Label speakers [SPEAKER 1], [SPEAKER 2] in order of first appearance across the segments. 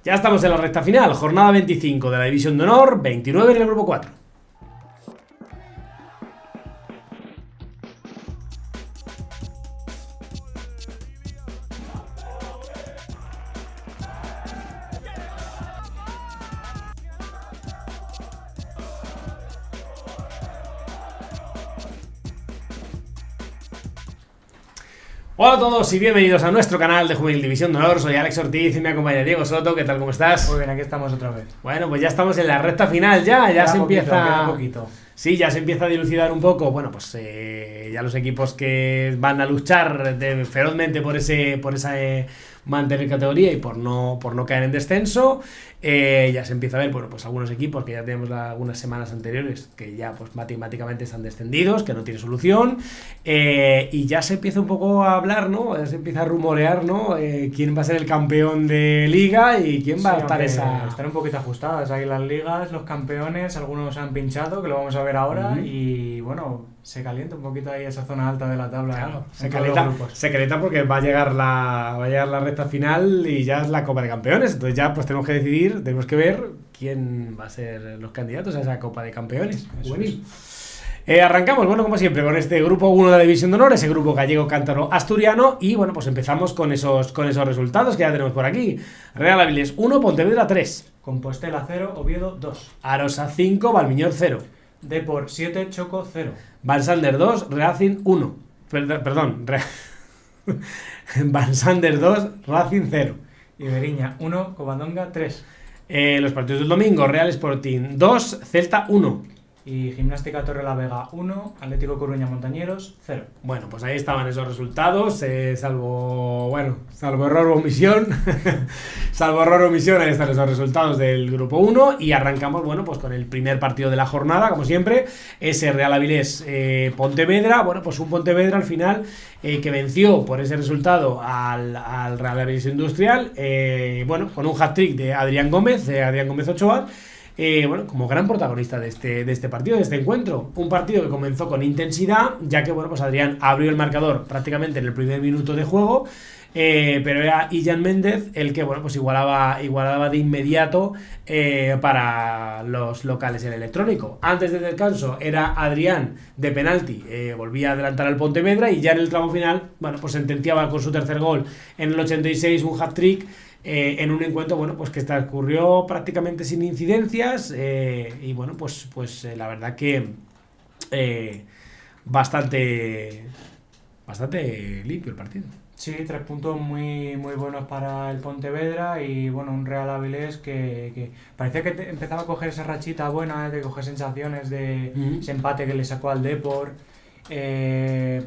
[SPEAKER 1] Ya estamos en la recta final, jornada 25 de la División de Honor, 29 en el grupo 4. Hola a todos y bienvenidos a nuestro canal de Juvenil División de Honor. Soy Alex Ortiz y me acompaña Diego Soto. ¿Qué tal? ¿Cómo estás?
[SPEAKER 2] Muy bien, aquí estamos otra vez.
[SPEAKER 1] Bueno, pues ya estamos en la recta final ya se empieza...
[SPEAKER 2] Queda poquito.
[SPEAKER 1] Sí, ya se empieza a dilucidar un poco. Bueno, pues ya los equipos que van a luchar ferozmente por esa mantener categoría y por no caer en descenso. Ya se empieza a ver, bueno, pues algunos equipos que ya tenemos algunas semanas anteriores que ya pues matemáticamente están descendidos, que no tiene solución, y ya se empieza un poco a hablar, ¿no? Ya se empieza a rumorear, ¿no? Quién va a ser el campeón de liga y quién va a estar esa...
[SPEAKER 2] Están un poquito ajustadas ahí las ligas, los campeones, algunos han pinchado, que lo vamos a ver ahora, y bueno, se calienta un poquito ahí esa zona alta de la tabla.
[SPEAKER 1] Claro, se calienta porque va a llegar la recta final y ya es la Copa de Campeones, entonces ya pues tenemos que decidir, tenemos que ver quién va a ser los candidatos a esa Copa de Campeones. Arrancamos, bueno, como siempre, con este grupo 1 de la División de Honor, ese grupo gallego, cántaro, asturiano, y bueno, pues empezamos con esos resultados que ya tenemos por aquí. Real Avilés 1, Pontevedra 3.
[SPEAKER 2] Compostela 0, Oviedo 2.
[SPEAKER 1] Arosa 5, Valmiñor 0.
[SPEAKER 2] Depor 7, Choco 0.
[SPEAKER 1] Valsander 2, Racing 1. Valsander 2, Racing 0.
[SPEAKER 2] Iberiña 1, Covadonga 3.
[SPEAKER 1] Los partidos del domingo: Real Sporting 2, Celta 1.
[SPEAKER 2] Y Gimnástica Torrelavega 1, Atlético Coruña Montañeros 0.
[SPEAKER 1] Bueno, pues ahí estaban esos resultados, salvo error o omisión. Salvo error o omisión, ahí están esos resultados del grupo 1. Y arrancamos, bueno, pues con el primer partido de la jornada, como siempre, ese Real Avilés Pontevedra. Bueno, pues un Pontevedra al final que venció por ese resultado al Real Avilés Industrial, bueno, con un hat-trick de Adrián Gómez Ochoa. Bueno, como gran protagonista de este partido, de este encuentro. Un partido que comenzó con intensidad, ya que bueno, pues Adrián abrió el marcador prácticamente en el primer minuto de juego, pero era Illan Méndez el que bueno, pues igualaba de inmediato para los locales el electrónico. Antes del descanso era Adrián de penalti, volvía a adelantar al Pontevedra, y ya en el tramo final, bueno, pues sentenciaba con su tercer gol en el 86 un hat-trick. En un encuentro, bueno, pues que transcurrió prácticamente sin incidencias, y bueno, pues la verdad que bastante limpio el partido.
[SPEAKER 2] Sí, 3 puntos muy buenos para el Pontevedra, y bueno, un Real Avilés que parecía que empezaba a coger esa rachita buena, de coger sensaciones de ese empate que le sacó al Depor,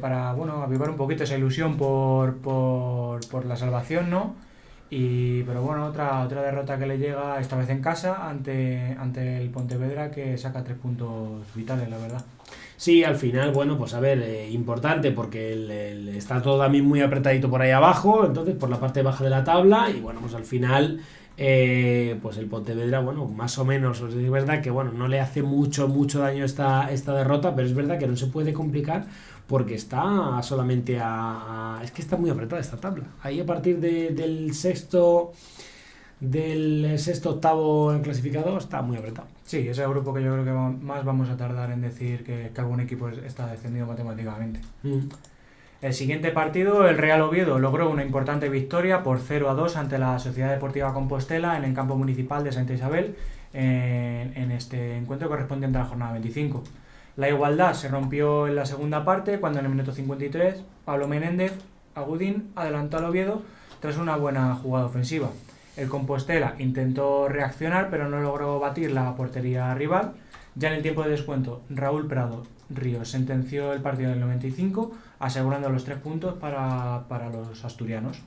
[SPEAKER 2] para bueno, avivar un poquito esa ilusión por la salvación, ¿no? Pero bueno, otra derrota que le llega, esta vez en casa, ante el Pontevedra, que saca 3 puntos vitales, la verdad.
[SPEAKER 1] Sí, al final, bueno, pues a ver, importante porque está todo también muy apretadito por ahí abajo, entonces por la parte baja de la tabla, y bueno, pues al final pues el Pontevedra, bueno, más o menos, es verdad que bueno, no le hace mucho daño esta derrota, pero es verdad que no se puede complicar porque está solamente es que está muy apretada esta tabla. Ahí a partir del sexto octavo clasificado está muy apretado.
[SPEAKER 2] Sí, ese es el grupo que yo creo que más vamos a tardar en decir que algún equipo está descendido matemáticamente. El siguiente partido, el Real Oviedo logró una importante victoria por 0-2 ante la Sociedad Deportiva Compostela en el campo municipal de Santa Isabel, en este encuentro correspondiente a la jornada 25. La igualdad se rompió en la segunda parte, cuando en el minuto 53 Pablo Menéndez Agudín adelantó al Oviedo tras una buena jugada ofensiva. El Compostela intentó reaccionar, pero no logró batir la portería rival. Ya en el tiempo de descuento, Raúl Prado Ríos sentenció el partido en el 95, asegurando los 3 puntos para los asturianos.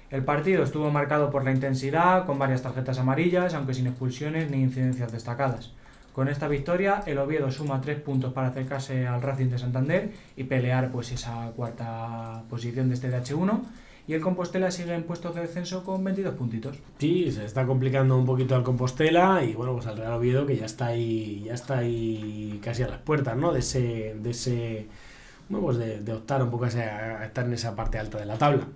[SPEAKER 2] El partido estuvo marcado por la intensidad, con varias tarjetas amarillas, aunque sin expulsiones ni incidencias destacadas. Con esta victoria, el Oviedo suma 3 puntos para acercarse al Racing de Santander y pelear pues esa cuarta posición de este DH1. Y el Compostela sigue en puestos de descenso con 22 puntitos.
[SPEAKER 1] Sí, se está complicando un poquito al Compostela, y bueno, pues al Real Oviedo, que ya está ahí casi a las puertas, ¿no? De ese bueno, pues de optar un poco a estar en esa parte alta de la tabla.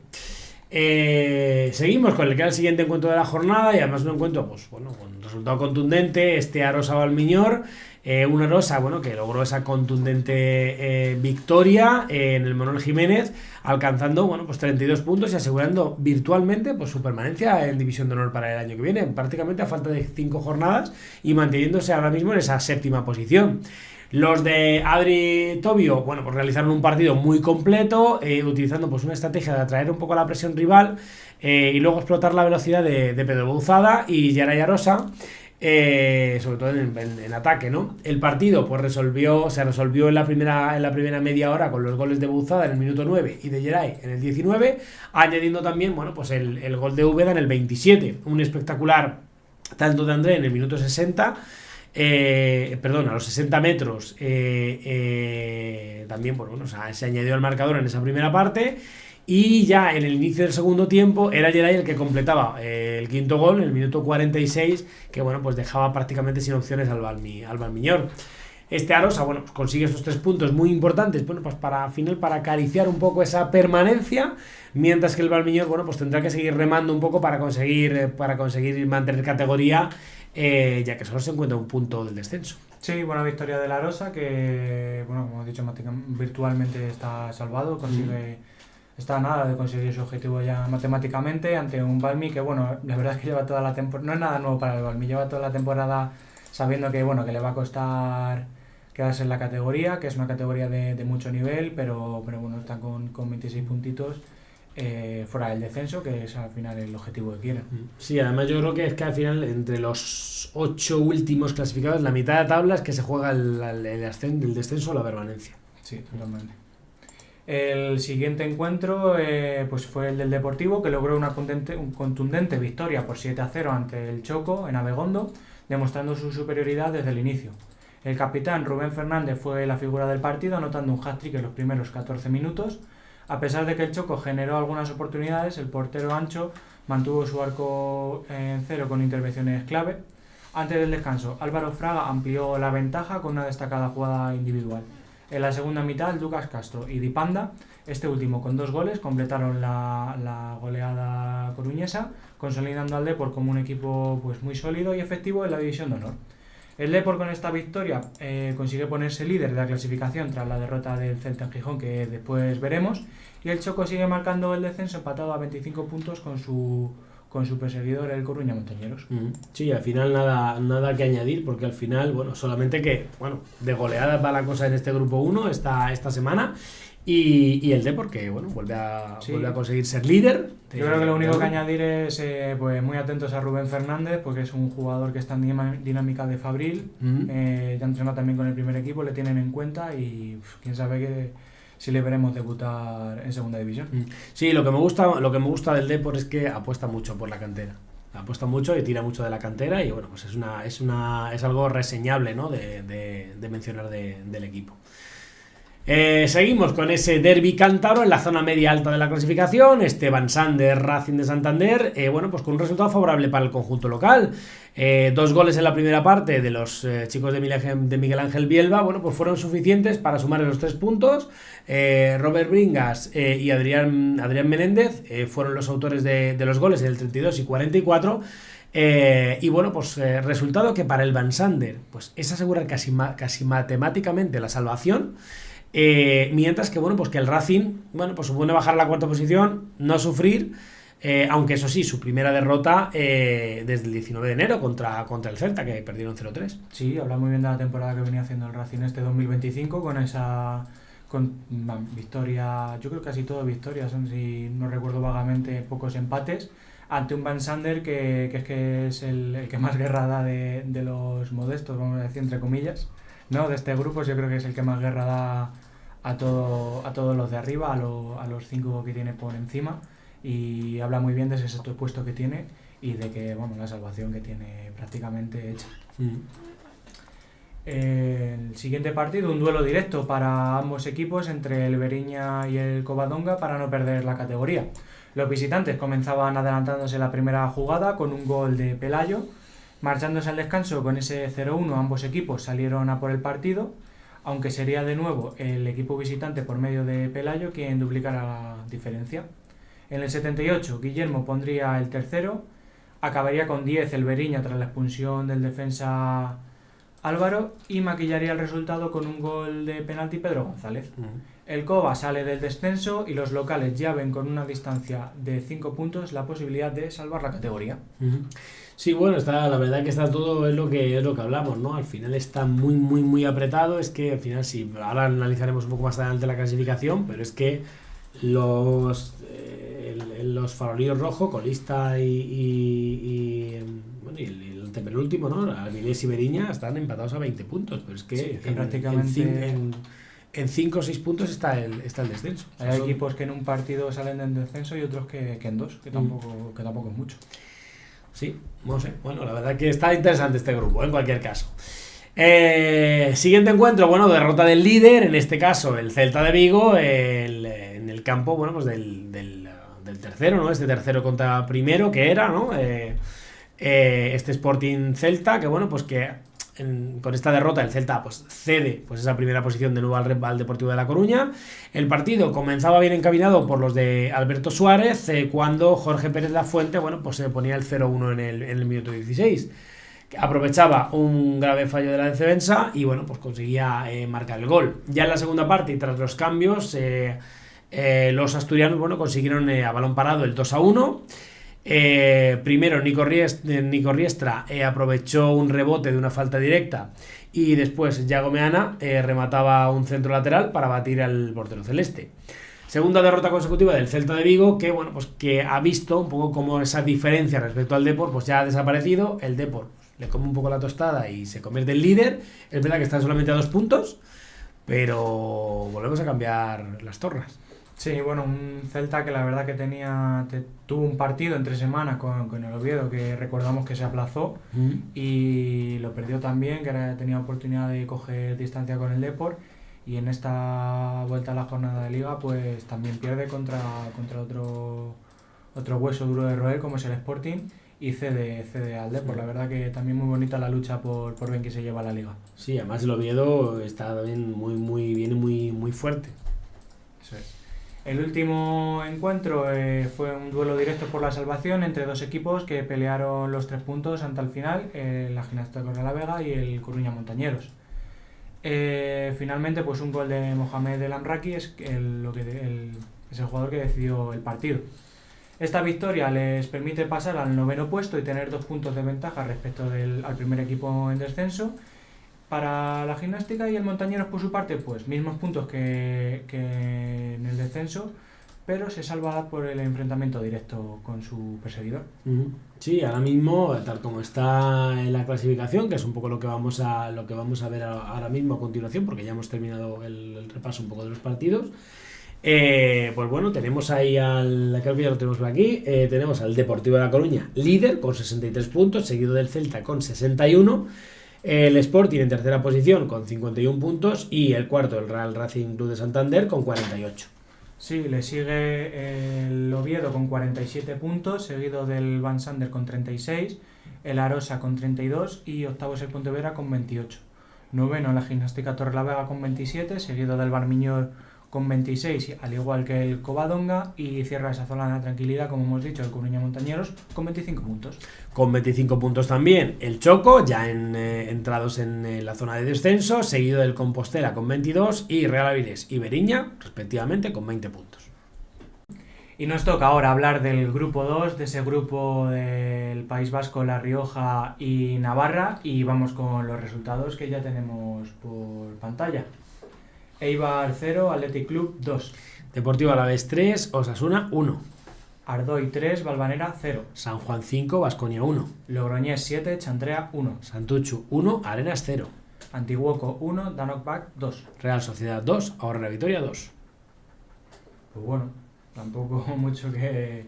[SPEAKER 1] Seguimos con el que era el siguiente encuentro de la jornada y además un encuentro pues bueno con resultado contundente, este Arosa Valmiñor, un Arosa bueno que logró esa contundente victoria en el Manuel Jiménez, alcanzando bueno pues 32 puntos y asegurando virtualmente pues su permanencia en División de Honor para el año que viene, prácticamente a falta de 5 jornadas y manteniéndose ahora mismo en esa séptima posición. Los de Adri Tobio, bueno, pues realizaron un partido muy completo, utilizando pues una estrategia de atraer un poco la presión rival y luego explotar la velocidad de Pedro Bouzada y Geray Arosa, sobre todo en ataque, ¿no? El partido pues se resolvió en la primera media hora con los goles de Bouzada en el minuto 9 y de Geray en el 19, añadiendo también, bueno, pues el gol de Úbeda en el 27, un espectacular tanto de André en el minuto 60. A los 60 metros también bueno, o sea, se añadió al marcador en esa primera parte y ya en el inicio del segundo tiempo era Geray el que completaba el quinto gol en el minuto 46 que bueno pues dejaba prácticamente sin opciones al Valmiñor. Este Arosa bueno pues consigue estos 3 puntos muy importantes bueno pues para acariciar un poco esa permanencia, mientras que el Valmiñor bueno pues tendrá que seguir remando un poco para conseguir mantener categoría, ya que solo se encuentra un punto del descenso.
[SPEAKER 2] Sí, buena victoria de la Arosa que, bueno, como he dicho, virtualmente está salvado, está a nada de conseguir su objetivo ya matemáticamente ante un Valmi que, bueno, la verdad es que lleva toda la temporada, no es nada nuevo para el Valmi, lleva toda la temporada sabiendo que, bueno, que le va a costar quedarse en la categoría, que es una categoría de mucho nivel, pero bueno, están con 26 puntitos. Fuera del descenso, que es al final el objetivo que quieren.
[SPEAKER 1] Sí, además yo creo que es que al final entre los 8 últimos clasificados, la mitad de tabla es que se juega el descenso o la permanencia.
[SPEAKER 2] Sí, totalmente. El siguiente encuentro pues fue el del Deportivo, que logró una contundente victoria por 7-0 ante el Choco en Abegondo, demostrando su superioridad desde el inicio. El capitán Rubén Fernández fue la figura del partido, anotando un hat-trick en los primeros 14 minutos. A pesar de que el Choco generó algunas oportunidades, el portero Ancho mantuvo su arco en cero con intervenciones clave. Antes del descanso, Álvaro Fraga amplió la ventaja con una destacada jugada individual. En la segunda mitad, Lucas Castro y Dipanda, este último con 2 goles, completaron la goleada coruñesa, consolidando al Depor como un equipo pues, muy sólido y efectivo en la División de Honor. El Depor con esta victoria consigue ponerse líder de la clasificación tras la derrota del Celta en Gijón, que después veremos, y el Choco sigue marcando el descenso empatado a 25 puntos con su perseguidor, el Coruña Montañeros.
[SPEAKER 1] Sí, al final nada que añadir, porque al final, bueno, solamente que, bueno, de goleadas va la cosa en este grupo 1 esta semana. Y el Depor que bueno vuelve a conseguir ser líder.
[SPEAKER 2] Yo creo que lo único que añadir es pues muy atentos a Rubén Fernández, porque es un jugador que está en dinámica de Fabril, ya entrenó también con el primer equipo, le tienen en cuenta y quién sabe si le veremos debutar en segunda división.
[SPEAKER 1] Sí, lo que me gusta del Depor es que apuesta mucho por la cantera. Apuesta mucho y tira mucho de la cantera y bueno, pues es algo reseñable, ¿no? de mencionar del equipo. Seguimos con ese derbi cántabro en la zona media alta de la clasificación, Van Sander, Racing de Santander, bueno, pues con un resultado favorable para el conjunto local. 2 goles en la primera parte de los chicos de Miguel Ángel Bielba, bueno, pues fueron suficientes para sumar los 3 puntos. Robert Bringas y Adrián Menéndez fueron los autores de los goles en el 32 y 44. Y bueno, pues resultado que para el Van Sander pues es asegurar casi matemáticamente la salvación. Mientras que bueno, pues que el Racing, bueno, pues supone bajar a la 4ª posición, no sufrir, aunque eso sí, su primera derrota desde el 19 de enero contra el Celta, que perdieron 0-3.
[SPEAKER 2] Sí, habla muy bien de la temporada que venía haciendo el Racing este 2025 con victoria, yo creo que casi todo victorias, si no recuerdo vagamente, pocos empates, ante un Van Sander que es el que más guerra da de los modestos, vamos a decir entre comillas, ¿no? De este grupo. Yo creo que es el que más guerra da a todos los de arriba, a los 5 que tiene por encima, y habla muy bien de ese sexto puesto que tiene y de que, vamos, la salvación que tiene prácticamente hecha. El siguiente partido, un duelo directo para ambos equipos entre el Beriña y el Covadonga para no perder la categoría. Los visitantes comenzaban adelantándose la primera jugada con un gol de Pelayo. Marchándose al descanso con ese 0-1, ambos equipos salieron a por el partido, aunque sería de nuevo el equipo visitante por medio de Pelayo quien duplicara la diferencia. En el 78 Guillermo pondría el tercero, acabaría con 10 el Beriña tras la expulsión del defensa Álvaro y maquillaría el resultado con un gol de penalti Pedro González. El Cova sale del descenso y los locales ya ven con una distancia de 5 puntos la posibilidad de salvar la categoría.
[SPEAKER 1] Sí, bueno, la verdad que está todo es lo que hablamos, ¿no? Al final está muy apretado, es que al final sí, ahora analizaremos un poco más adelante la clasificación, pero es que los farolillos rojos, colista y el penúltimo, ¿no? Avilés y Beriña están empatados a 20 puntos, pero es que,
[SPEAKER 2] sí, prácticamente
[SPEAKER 1] en 5 o 6 puntos está el descenso.
[SPEAKER 2] Hay equipos que en un partido salen del descenso y otros que en dos, que tampoco es mucho.
[SPEAKER 1] Sí, no sé. Bueno, la verdad que está interesante este grupo, en cualquier caso. Siguiente encuentro, bueno, derrota del líder, en este caso el Celta de Vigo, en el campo, bueno, pues del tercero, ¿no? Este tercero contra primero, que era, ¿no? Este Sporting Celta, que bueno, pues que con esta derrota el Celta pues cede pues esa primera posición de nuevo al Deportivo de La Coruña. El partido comenzaba bien encaminado por los de Alberto Suárez, cuando Jorge Pérez Lafuente, bueno, pues se ponía el 0-1 en el minuto 16. Aprovechaba un grave fallo de la defensa y bueno, pues conseguía marcar el gol. Ya en la segunda parte y tras los cambios, los asturianos, bueno, consiguieron a balón parado el 2-1. Primero Nico Riestra aprovechó un rebote de una falta directa y después Yago Meana remataba un centro lateral para batir al portero celeste. Segunda derrota consecutiva del Celta de Vigo, que bueno, pues que ha visto un poco como esa diferencia respecto al Depor pues ya ha desaparecido. El Depor le come un poco la tostada y se convierte en líder. Es verdad que están solamente a 2 puntos, pero volvemos a cambiar las tornas.
[SPEAKER 2] Sí, bueno, un Celta que la verdad que tuvo un partido entre semanas con el Oviedo, que recordamos que se aplazó y lo perdió también, que tenía oportunidad de coger distancia con el Depor, y en esta vuelta a la jornada de Liga pues también pierde contra otro hueso duro de roer como es el Sporting y cede al Depor. La verdad que también muy bonita la lucha por ver quién se lleva la Liga.
[SPEAKER 1] Sí, además el Oviedo está también muy fuerte.
[SPEAKER 2] Eso es. El último encuentro fue un duelo directo por la salvación entre dos equipos que pelearon los 3 puntos hasta el final, la Gimnástica Torrelavega y el Coruña Montañeros. Finalmente, pues un gol de Mohamed El Amraki es el jugador que decidió el partido. Esta victoria les permite pasar al 9º puesto y tener 2 puntos de ventaja respecto al primer equipo en descenso. Para la Gimnástica y el Montañeros, por su parte, pues mismos puntos que en el descenso, pero se salva por el enfrentamiento directo con su perseguidor.
[SPEAKER 1] Sí, ahora mismo, tal como está en la clasificación, que es un poco lo que vamos a ver ahora mismo a continuación, porque ya hemos terminado el repaso un poco de los partidos. Pues bueno, tenemos ahí creo que ya lo tenemos por aquí, tenemos al Deportivo de La Coruña, líder con 63 puntos, seguido del Celta con 61. El Sporting en tercera posición con 51 puntos y el cuarto, el Real Racing Club de Santander, con 48.
[SPEAKER 2] Sí, le sigue el Oviedo con 47 puntos, seguido del Van Sander con 36, el Arosa con 32 y octavo es el Pontevedra con 28. Noveno la Gimnástica Torrelavega con 27, seguido del Barmiñor con 26, al igual que el Covadonga, y cierra esa zona de tranquilidad, como hemos dicho, el Coruña Montañeros con 25 puntos.
[SPEAKER 1] Con 25 puntos también el Choco, ya entrados en la zona de descenso, seguido del Compostela con 22 y Real Avilés y Beriña, respectivamente, con 20 puntos.
[SPEAKER 2] Y nos toca ahora hablar del grupo 2, de ese grupo del País Vasco, La Rioja y Navarra, y vamos con los resultados que ya tenemos por pantalla. Eibar 0, Athletic Club 2.
[SPEAKER 1] Deportivo Alavés 3, Osasuna 1.
[SPEAKER 2] Ardoy 3, Valvanera 0.
[SPEAKER 1] San Juan 5, Baskonia 1.
[SPEAKER 2] Logroñés 7, Chantrea 1.
[SPEAKER 1] Santuchu 1, Arenas 0.
[SPEAKER 2] Antiguoco 1, Danokbak 2.
[SPEAKER 1] Real Sociedad 2, Ahorra Vitoria 2.
[SPEAKER 2] Pues bueno, tampoco mucho que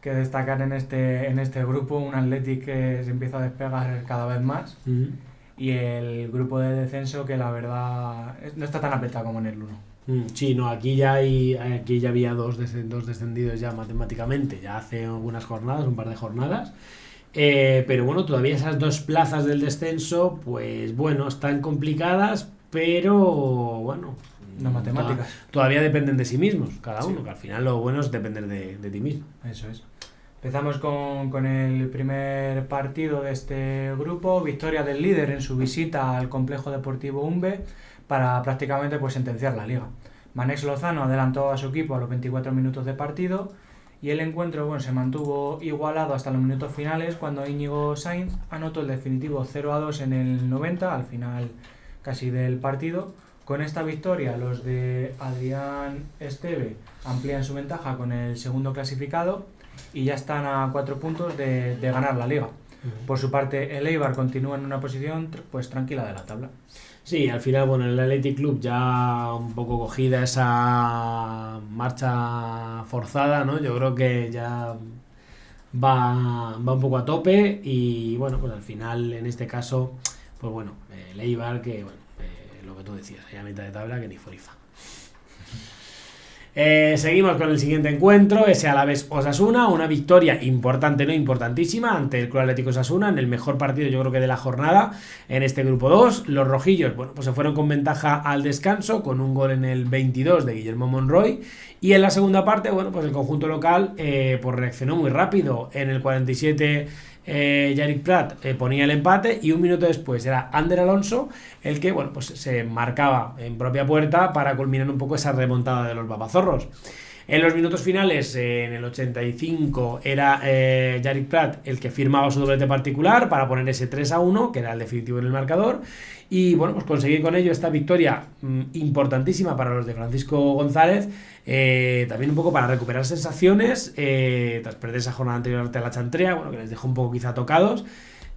[SPEAKER 2] destacar en este grupo. Un Athletic que se empieza a despegar cada vez más. Y el grupo de descenso que la verdad no está tan apretado como en el 1.
[SPEAKER 1] Sí, no, aquí ya había dos descendidos ya matemáticamente, ya hace algunas jornadas, un par de jornadas. Pero bueno, todavía esas 2 plazas del descenso, pues bueno, están complicadas, pero bueno,
[SPEAKER 2] No matemáticas.
[SPEAKER 1] Todavía dependen de sí mismos, cada uno, que al final lo bueno es depender de ti mismo.
[SPEAKER 2] Eso es. Empezamos con el primer partido de este grupo, victoria del líder en su visita al complejo deportivo Umbe para prácticamente pues sentenciar la liga. Manex Lozano adelantó a su equipo a los 24 minutos de partido y el encuentro se mantuvo igualado hasta los minutos finales cuando Íñigo Sainz anotó el definitivo 0-2 en el 90, al final casi del partido. Con esta victoria los de Adrián Esteve amplían su ventaja con el segundo clasificado y ya están a 4 puntos de ganar la liga. Por su parte, el Eibar continúa en una posición pues tranquila de la tabla.
[SPEAKER 1] Sí, al final, bueno, el Athletic Club ya un poco cogida esa marcha forzada, ¿no? Yo creo que ya va un poco a tope y, bueno, pues al final, en este caso, pues bueno, el Eibar, que, bueno, lo que tú decías, hay a mitad de tabla que ni forifa. Seguimos con el siguiente encuentro, ese Alavés Osasuna, una victoria importante, no importantísima, ante el Club Atlético Osasuna en el mejor partido yo creo que de la jornada en este grupo 2. Los rojillos, bueno, pues se fueron con ventaja al descanso con un gol en el 22 de Guillermo Monroy y en la segunda parte, bueno, pues el conjunto local pues reaccionó muy rápido. En el 47 Yarick Prat ponía el empate y un minuto después era Ander Alonso el que, bueno, pues se marcaba en propia puerta para culminar un poco esa remontada de los babazorros. En los minutos finales, en el 85, era Yarick Prat el que firmaba su doblete particular para poner ese 3-1, que era el definitivo en el marcador. Y bueno, pues conseguir con ello esta victoria importantísima para los de Francisco González, también un poco para recuperar sensaciones tras perder esa jornada anterior ante la Chantrea, bueno, que les dejó un poco quizá tocados.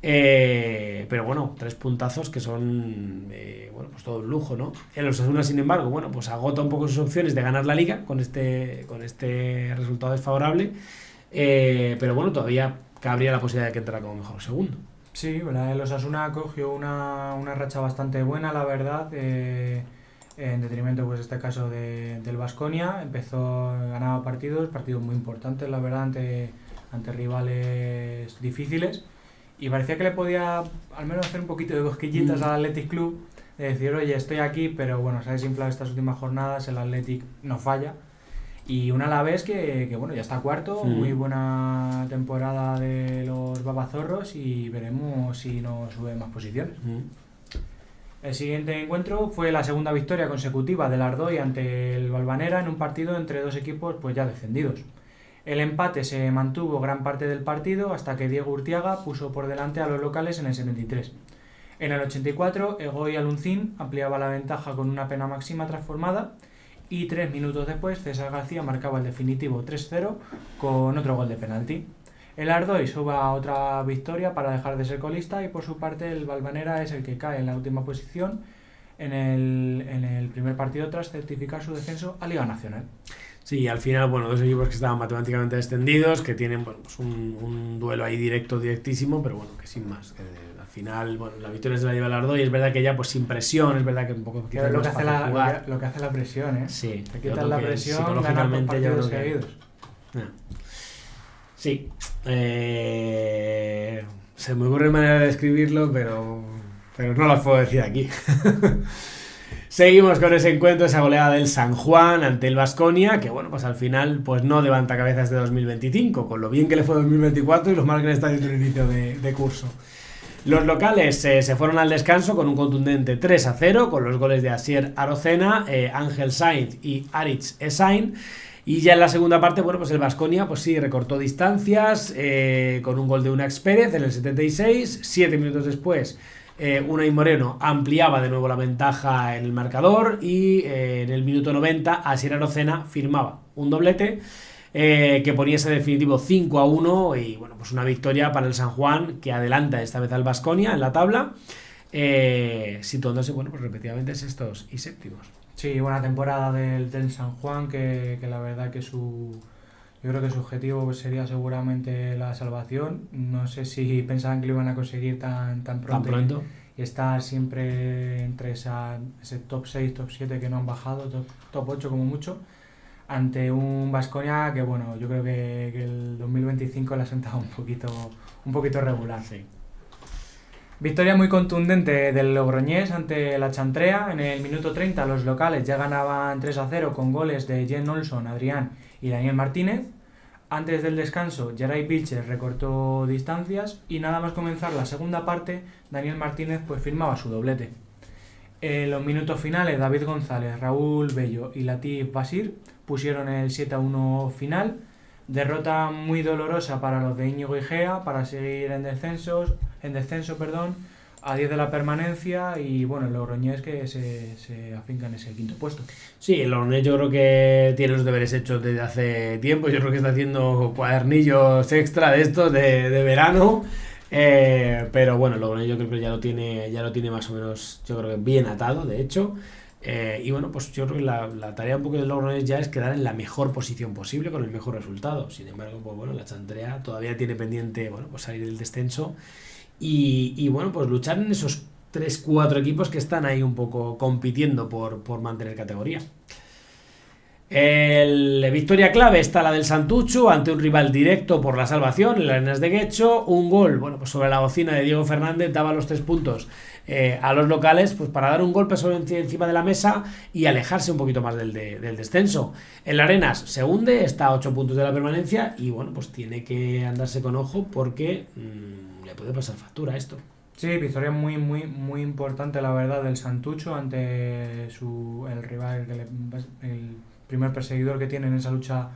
[SPEAKER 1] Pero bueno, 3 puntazos que son bueno, pues todo un lujo, ¿no? El Osasuna, sin embargo, bueno, pues agota un poco sus opciones de ganar la liga con este resultado desfavorable, pero bueno, todavía cabría la posibilidad de que entrara como mejor segundo.
[SPEAKER 2] Sí, el Osasuna cogió una racha bastante buena, la verdad, en detrimento, pues este caso del Baskonia. Ganaba partidos muy importantes, la verdad, ante rivales difíciles. Y parecía que le podía al menos hacer un poquito de cosquillitas al Athletic Club, de decir, oye, estoy aquí, pero bueno, se ha desinflado estas últimas jornadas, el Athletic no falla. Y un Alavés que bueno, ya está cuarto, muy buena temporada de los babazorros y veremos si nos sube más posiciones. El siguiente encuentro fue la segunda victoria consecutiva del Ardoy ante el Valvanera en un partido entre dos equipos pues ya descendidos. El empate se mantuvo gran parte del partido hasta que Diego Urtiaga puso por delante a los locales en el 73. En el 84, Egoy Aluncín ampliaba la ventaja con una pena máxima transformada y 3 minutos después César García marcaba el definitivo 3-0 con otro gol de penalti. El Ardoy sube a otra victoria para dejar de ser colista y por su parte el Valvanera es el que cae en la última posición en el primer partido tras certificar su descenso a Liga Nacional.
[SPEAKER 1] Sí, al final, bueno, dos equipos que estaban matemáticamente descendidos, que tienen bueno, pues un duelo ahí directísimo, pero bueno, que sin más. Al final, bueno, la victoria se la lleva el Ardoy, es verdad que ya pues sin presión, es verdad que un poco
[SPEAKER 2] quizás lo que hace la presión, ¿eh?
[SPEAKER 1] Sí.
[SPEAKER 2] Te quitas la presión, psicológicamente ya partidos seguidos.
[SPEAKER 1] Sí. Se me ocurre manera de describirlo, pero no las puedo decir aquí. Seguimos con ese encuentro, esa goleada del San Juan ante el Baskonia, que bueno, pues al final pues no levanta cabezas de 2025, con lo bien que le fue 2024 y lo mal que le está yendo el inicio de curso. Los locales se fueron al descanso con un contundente 3-0, con los goles de Asier Arocena, Ángel Sainz y Aritz Esain. Y ya en la segunda parte, bueno, pues el Baskonia pues sí, recortó distancias con un gol de Unax Pérez en el 76, 7 minutos después. Unai Moreno ampliaba de nuevo la ventaja en el marcador y en el minuto 90 Asier Arocena firmaba un doblete que ponía ese definitivo 5-1 y bueno, pues una victoria para el San Juan que adelanta esta vez al Baskonia en la tabla, situándose bueno, pues repetidamente sextos y séptimos.
[SPEAKER 2] Sí, buena temporada del San Juan que la verdad que yo creo que su objetivo sería seguramente la salvación. No sé si pensaban que lo iban a conseguir tan pronto. Y estar siempre entre ese top 6, top 7 que no han bajado, top 8 como mucho, ante un Baskonia que bueno, yo creo que el 2025 le ha sentado un poquito regular.
[SPEAKER 1] Sí.
[SPEAKER 2] Victoria muy contundente del Logroñés ante la Chantrea. En el minuto 30 los locales ya ganaban 3-0 con goles de Jen Olson, Adrián y Daniel Martínez. Antes del descanso, Geray Pilcher recortó distancias y nada más comenzar la segunda parte, Daniel Martínez pues firmaba su doblete. En los minutos finales, David González, Raúl Bello y Latif Basir pusieron el 7-1 final. Derrota muy dolorosa para los de Íñigo Igea para seguir en descenso, a 10 de la permanencia, y bueno, el Logroñés que se afinca en ese quinto puesto.
[SPEAKER 1] Sí, el Logroñés yo creo que tiene los deberes hechos desde hace tiempo. Yo creo que está haciendo cuadernillos extra de estos de verano. Pero bueno, el Logroñés yo creo que ya lo tiene más o menos, yo creo que bien atado, de hecho. Y bueno, pues yo creo que la tarea un poco del Logroñés ya es quedar en la mejor posición posible con el mejor resultado. Sin embargo, pues bueno, la Chantrea todavía tiene pendiente, bueno, pues salir del descenso y bueno, pues luchar en esos 3-4 equipos que están ahí un poco compitiendo por mantener categoría. Victoria clave está la del Santucho ante un rival directo por la salvación en las Arenas de Guecho. Un gol, bueno, pues sobre la bocina de Diego Fernández daba los 3 puntos a los locales, pues para dar un golpe sobre encima de la mesa y alejarse un poquito más del descenso. El Arenas se hunde, está a 8 puntos de la permanencia y bueno, pues tiene que andarse con ojo porque le puede pasar factura esto.
[SPEAKER 2] Sí, victoria muy muy importante la verdad del Santucho ante el rival, el primer perseguidor que tiene en esa lucha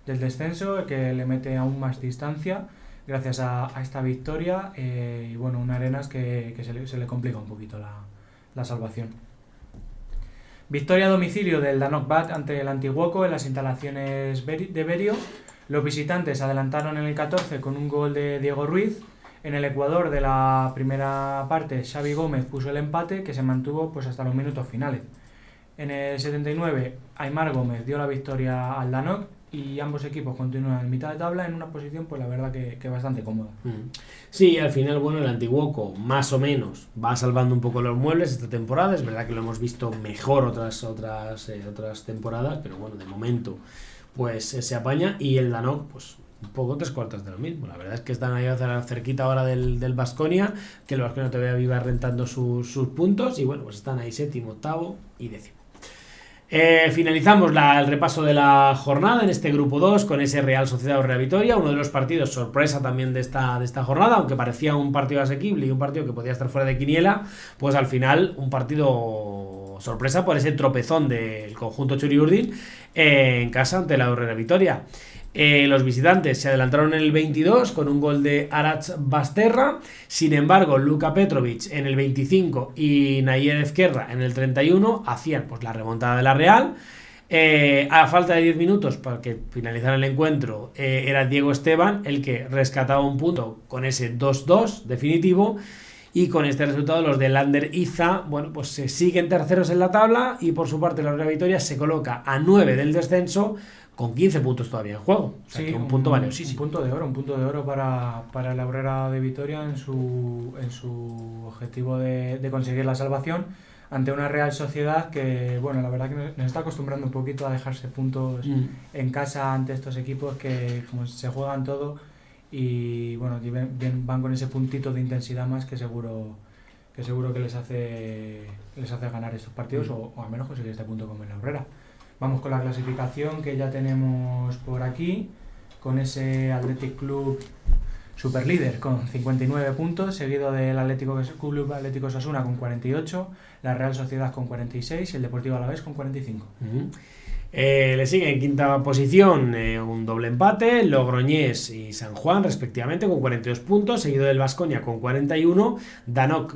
[SPEAKER 2] del descenso, que le mete aún más distancia gracias a esta victoria, y bueno, un Arenas que se le complica un poquito la salvación. Victoria a domicilio del Danoc Bat ante el Antiguoco en las instalaciones de Berio. Los visitantes adelantaron en el 14 con un gol de Diego Ruiz. En el Ecuador de la primera parte, Xavi Gómez puso el empate, que se mantuvo pues hasta los minutos finales. En el 79, Aimar Gómez dio la victoria al Danoc y ambos equipos continúan en mitad de tabla en una posición, pues la verdad que bastante cómoda.
[SPEAKER 1] Sí, al final, bueno, el Antiguoco más o menos va salvando un poco los muebles esta temporada. Es verdad que lo hemos visto mejor otras temporadas, pero bueno, de momento pues se apaña, y el Danoc pues un poco 3/4 de lo mismo. La verdad es que están ahí cerquita ahora del Baskonia, que el Baskonia todavía viva rentando sus puntos, y bueno, pues están ahí 7º, 8º y 10º. Finalizamos el repaso de la jornada en este grupo 2 con ese Real Sociedad Real Vitoria, uno de los partidos sorpresa también de esta jornada, aunque parecía un partido asequible y un partido que podía estar fuera de quiniela, pues al final un partido sorpresa por ese tropezón del conjunto Txuri-Urdin en casa ante la Real Vitoria. Los visitantes se adelantaron en el 22 con un gol de Aratz Basterra. Sin embargo, Luka Petrovic en el 25 y Nayer Ezquerra en el 31 hacían pues la remontada de la Real. A falta de 10 minutos para que finalizara el encuentro, era Diego Esteban el que rescataba un punto con ese 2-2 definitivo. Y con este resultado los de Lander Iza, bueno, pues se siguen terceros en la tabla, y por su parte la Real Vitoria se coloca a 9 del descenso con 15 puntos todavía en juego. O sea,
[SPEAKER 2] sí,
[SPEAKER 1] que un punto valiosísimo.
[SPEAKER 2] Un punto de oro para la Obrera de Vitoria en su objetivo de conseguir la salvación ante una Real Sociedad que, bueno, la verdad que nos está acostumbrando un poquito a dejarse puntos en casa ante estos equipos que como se juegan todo, y bueno, van con ese puntito de intensidad más que seguro que les hace ganar estos partidos, o al menos conseguir este punto como en la Obrera. Vamos con la clasificación que ya tenemos por aquí, con ese Athletic Club superlíder con 59 puntos, seguido del Club Atlético Osasuna con 48, la Real Sociedad con 46 y el Deportivo Alavés con 45.
[SPEAKER 1] Le sigue en quinta posición un doble empate, Logroñés y San Juan respectivamente con 42 puntos, seguido del Baskonia con 41, Danoc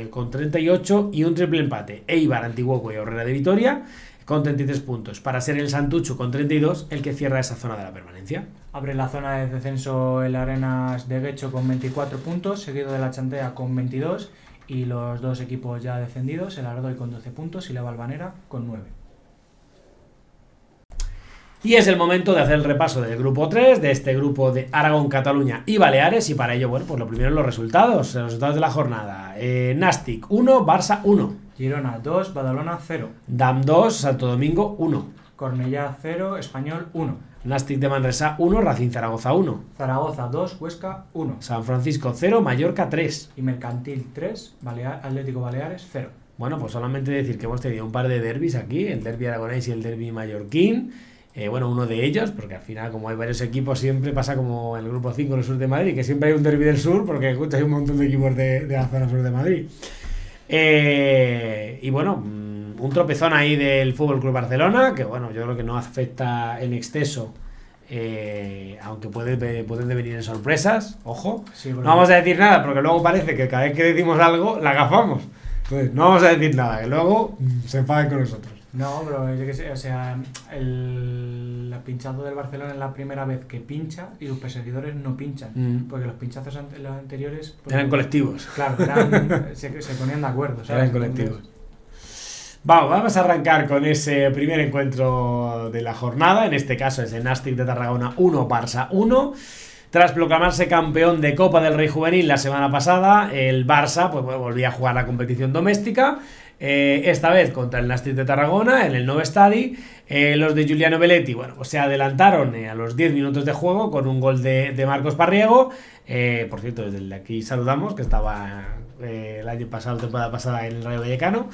[SPEAKER 1] con 38 y un triple empate, Eibar, Antiguoco y Aurrera de Vitoria con 33 puntos, para ser el Santucho con 32 el que cierra esa zona de la permanencia.
[SPEAKER 2] Abre la zona de descenso el Arenas de Guecho con 24 puntos, seguido de la Chantea con 22, y los dos equipos ya descendidos, el Ardoy con 12 puntos y la Valvanera con 9.
[SPEAKER 1] Y es el momento de hacer el repaso del grupo 3, de este grupo de Aragón, Cataluña y Baleares, y para ello, bueno, pues lo primero los resultados de la jornada. Nàstic 1, Barça 1.
[SPEAKER 2] Girona 2, Badalona 0.
[SPEAKER 1] DAM 2, Santo Domingo 1.
[SPEAKER 2] Cornellá 0, Español 1.
[SPEAKER 1] Nastic de Manresa 1, Racing Zaragoza 1.
[SPEAKER 2] Zaragoza 2, Huesca 1.
[SPEAKER 1] San Francisco 0, Mallorca 3.
[SPEAKER 2] Y Mercantil 3, Atlético Baleares 0.
[SPEAKER 1] Bueno, pues solamente decir que hemos tenido un par de derbis aquí, el derbi aragonés y el derbi mallorquín. Bueno, uno de ellos, porque al final, como hay varios equipos, siempre pasa como en el grupo 5 en el sur de Madrid, que siempre hay un derbi del sur, porque escucha, hay un montón de equipos de la zona sur de Madrid. Y bueno, un tropezón ahí del Fútbol Club Barcelona, que bueno, yo creo que no afecta en exceso, aunque pueden venir en sorpresas, ojo. Sí, no vamos a decir nada, porque luego parece que cada vez que decimos algo, la agafamos. Entonces, no vamos a decir nada, que luego se enfaden con nosotros.
[SPEAKER 2] No, pero yo que sé, o sea, el pinchazo del Barcelona es la primera vez que pincha y sus perseguidores no pinchan, porque los pinchazos los anteriores pues,
[SPEAKER 1] eran colectivos.
[SPEAKER 2] Claro, se ponían de acuerdo, ¿sabes?
[SPEAKER 1] Eran colectivos. Vamos a arrancar con ese primer encuentro de la jornada. En este caso es el Nastic de Tarragona 1, Barça 1. Tras proclamarse campeón de Copa del Rey Juvenil la semana pasada, el Barça pues, volvía a jugar la competición doméstica. Esta vez contra el Nastic de Tarragona en el Nou Estadi. Los de Giuliano Belletti, bueno, pues se adelantaron a los 10 minutos de juego con un gol de Marcos Parriego. Por cierto, desde aquí saludamos, que estaba el año pasado, temporada pasada, en el Rayo Vallecano.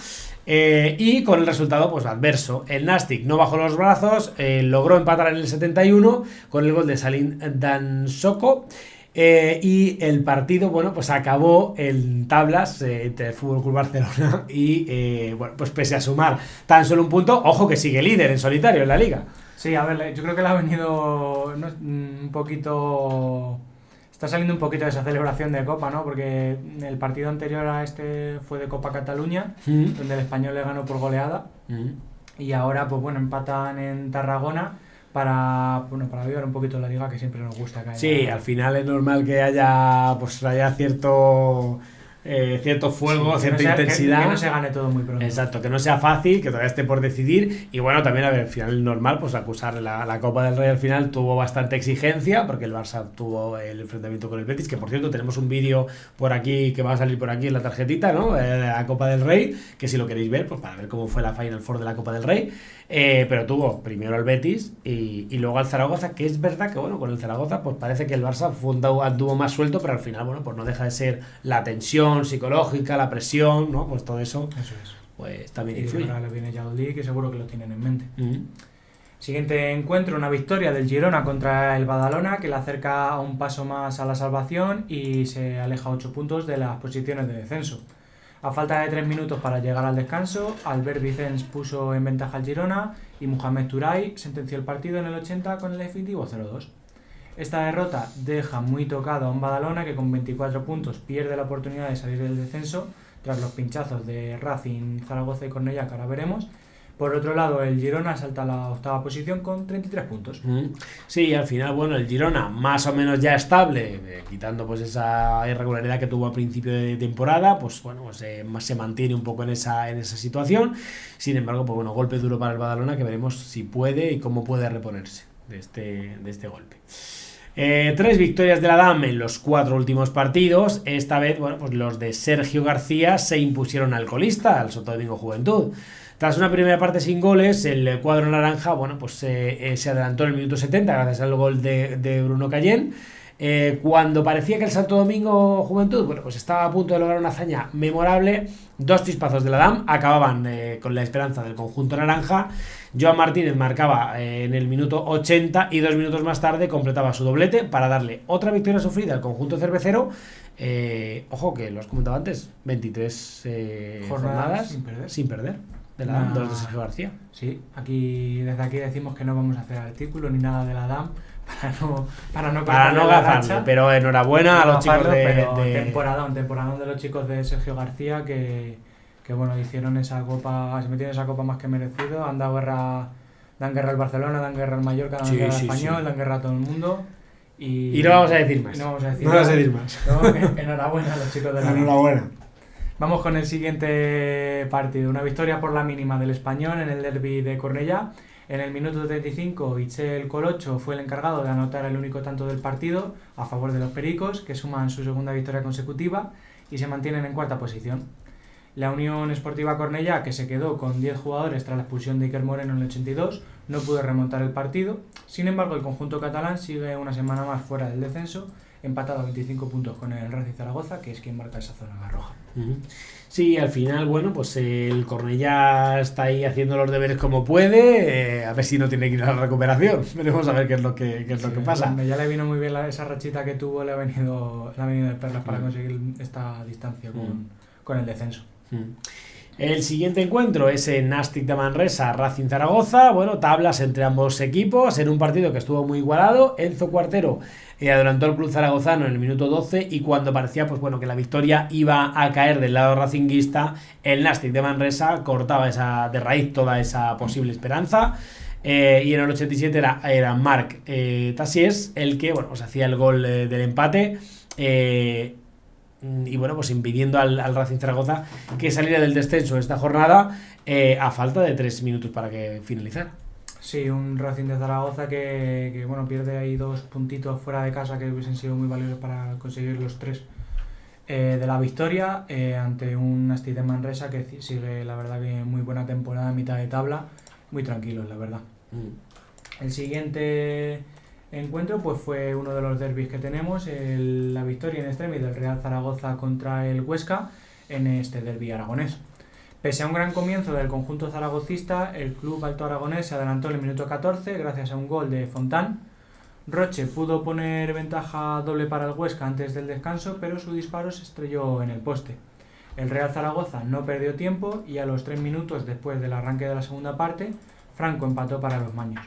[SPEAKER 1] Y con el resultado pues adverso. El Nastic no bajó los brazos, logró empatar en el 71 con el gol de Salim Dansoko. Y el partido, bueno, pues acabó en tablas entre el FC Barcelona y, bueno, pues pese a sumar tan solo un punto, ojo que sigue líder en solitario en la liga.
[SPEAKER 2] Sí, a ver, yo creo que le ha venido un poquito... Está saliendo un poquito de esa celebración de Copa, ¿no? Porque el partido anterior a este fue de Copa Cataluña, donde el Español le ganó por goleada. Y ahora, pues bueno, empatan en Tarragona para avivar un poquito la liga, que siempre nos gusta que haya.
[SPEAKER 1] Sí, al final es normal que haya cierto fuego, sí, cierta intensidad.
[SPEAKER 2] Que no se gane todo muy pronto.
[SPEAKER 1] Exacto, que no sea fácil, que todavía esté por decidir. Y bueno, también al final es normal pues acusar la Copa del Rey. Al final tuvo bastante exigencia, porque el Barça tuvo el enfrentamiento con el Betis, que por cierto tenemos un vídeo por aquí que va a salir por aquí en la tarjetita, ¿no? De la Copa del Rey, que si lo queréis ver, pues para ver cómo fue la Final Four de la Copa del Rey. Pero tuvo primero al Betis y luego al Zaragoza, que es verdad que bueno, con el Zaragoza pues parece que el Barça anduvo más suelto, pero al final bueno, pues no deja de ser la tensión psicológica, la presión, ¿no? Pues todo eso es. Pues también influye.
[SPEAKER 2] Y ahora le viene Yaudí, que seguro que lo tienen en mente. Siguiente encuentro, una victoria del Girona contra el Badalona, que le acerca a un paso más a la salvación y se aleja 8 puntos de las posiciones de descenso. A falta de 3 minutos para llegar al descanso, Albert Vicens puso en ventaja al Girona y Mohamed Turay sentenció el partido en el 80 con el definitivo 0-2. Esta derrota deja muy tocado a un Badalona que con 24 puntos pierde la oportunidad de salir del descenso tras los pinchazos de Racing, Zaragoza y Cornellà, que ahora veremos. Por otro lado, el Girona salta a la 8ª posición con 33 puntos.
[SPEAKER 1] Sí, al final, bueno, el Girona más o menos ya estable, quitando pues esa irregularidad que tuvo a principio de temporada, pues bueno, pues, se mantiene un poco en esa situación. Sin embargo, pues bueno, golpe duro para el Badalona, que veremos si puede y cómo puede reponerse de este golpe. 3 victorias de la DAM en los 4 últimos partidos. Esta vez, bueno, pues los de Sergio García se impusieron al colista, al Santo Domingo Juventud. Tras una primera parte sin goles, el cuadro naranja, bueno, pues se adelantó en el minuto 70 gracias al gol de Bruno Cayén. Cuando parecía que el Santo Domingo Juventud, bueno, pues estaba a punto de lograr una hazaña memorable, 2 chispazos de la DAM acababan con la esperanza del conjunto naranja. Joan Martínez marcaba en el minuto 80 y 2 minutos más tarde completaba su doblete para darle otra victoria sufrida al conjunto cervecero. Ojo que lo has comentado antes, 23 jornadas sin perder. De la DAM, de los de Sergio García.
[SPEAKER 2] Sí, desde aquí decimos que no vamos a hacer artículo ni nada de la DAM para no
[SPEAKER 1] gafarle, pero enhorabuena a los chicos de
[SPEAKER 2] temporadón de los chicos de Sergio García que bueno, hicieron esa copa, se metieron esa copa más que merecido, dan guerra al Barcelona, dan guerra al Mallorca, dan guerra al Español, dan guerra a todo el mundo.
[SPEAKER 1] Y no vamos a decir más.
[SPEAKER 2] No vamos a
[SPEAKER 1] decir más.
[SPEAKER 2] Enhorabuena a los chicos de la DAM.
[SPEAKER 1] Enhorabuena.
[SPEAKER 2] Vamos con el siguiente partido. Una victoria por la mínima del Español en el derbi de Cornellà. En el minuto 35, Itzel Colocho fue el encargado de anotar el único tanto del partido a favor de los Pericos, que suman su segunda victoria consecutiva y se mantienen en 4ª posición. La Unión Esportiva Cornellá, que se quedó con 10 jugadores tras la expulsión de Iker Moreno en el 82, no pudo remontar el partido. Sin embargo, el conjunto catalán sigue una semana más fuera del descenso, empatado a 25 puntos con el Racing Zaragoza, que es quien marca esa zona roja.
[SPEAKER 1] Sí, al final, bueno, pues el Cornellá está ahí haciendo los deberes como puede, a ver si no tiene que ir a la recuperación. Veremos a ver qué es lo que pasa.
[SPEAKER 2] Ya le vino muy bien esa rachita que tuvo, le ha venido de perlas para conseguir esta distancia con el descenso.
[SPEAKER 1] El siguiente encuentro es en Nàstic de Manresa, Racing Zaragoza. Bueno, tablas entre ambos equipos en un partido que estuvo muy igualado. Enzo Cuartero adelantó al club zaragozano en el minuto 12 y cuando parecía pues bueno que la victoria iba a caer del lado racinguista, el Nàstic de Manresa cortaba de raíz toda esa posible esperanza. Y en el 87 era Marc Tassies el que bueno pues hacía el gol del empate. Y bueno, pues impidiendo al Racing Zaragoza que saliera del descenso esta jornada a falta de 3 minutos para que finalizara.
[SPEAKER 2] Sí, un Racing de Zaragoza que bueno, pierde ahí 2 puntitos fuera de casa que hubiesen sido muy valiosos para conseguir los 3 de la victoria ante un Nàstic de Manresa que sigue la verdad que muy buena temporada, mitad de tabla, muy tranquilos la verdad. El siguiente encuentro pues fue uno de los derbis que tenemos, la victoria en extremis del Real Zaragoza contra el Huesca en este derbi aragonés. Pese a un gran comienzo del conjunto zaragocista, el club alto aragonés se adelantó en el minuto 14 gracias a un gol de Fontán. Roche pudo poner ventaja doble para el Huesca antes del descanso, pero su disparo se estrelló en el poste. El Real Zaragoza no perdió tiempo y a los 3 minutos después del arranque de la segunda parte, Franco empató para los maños.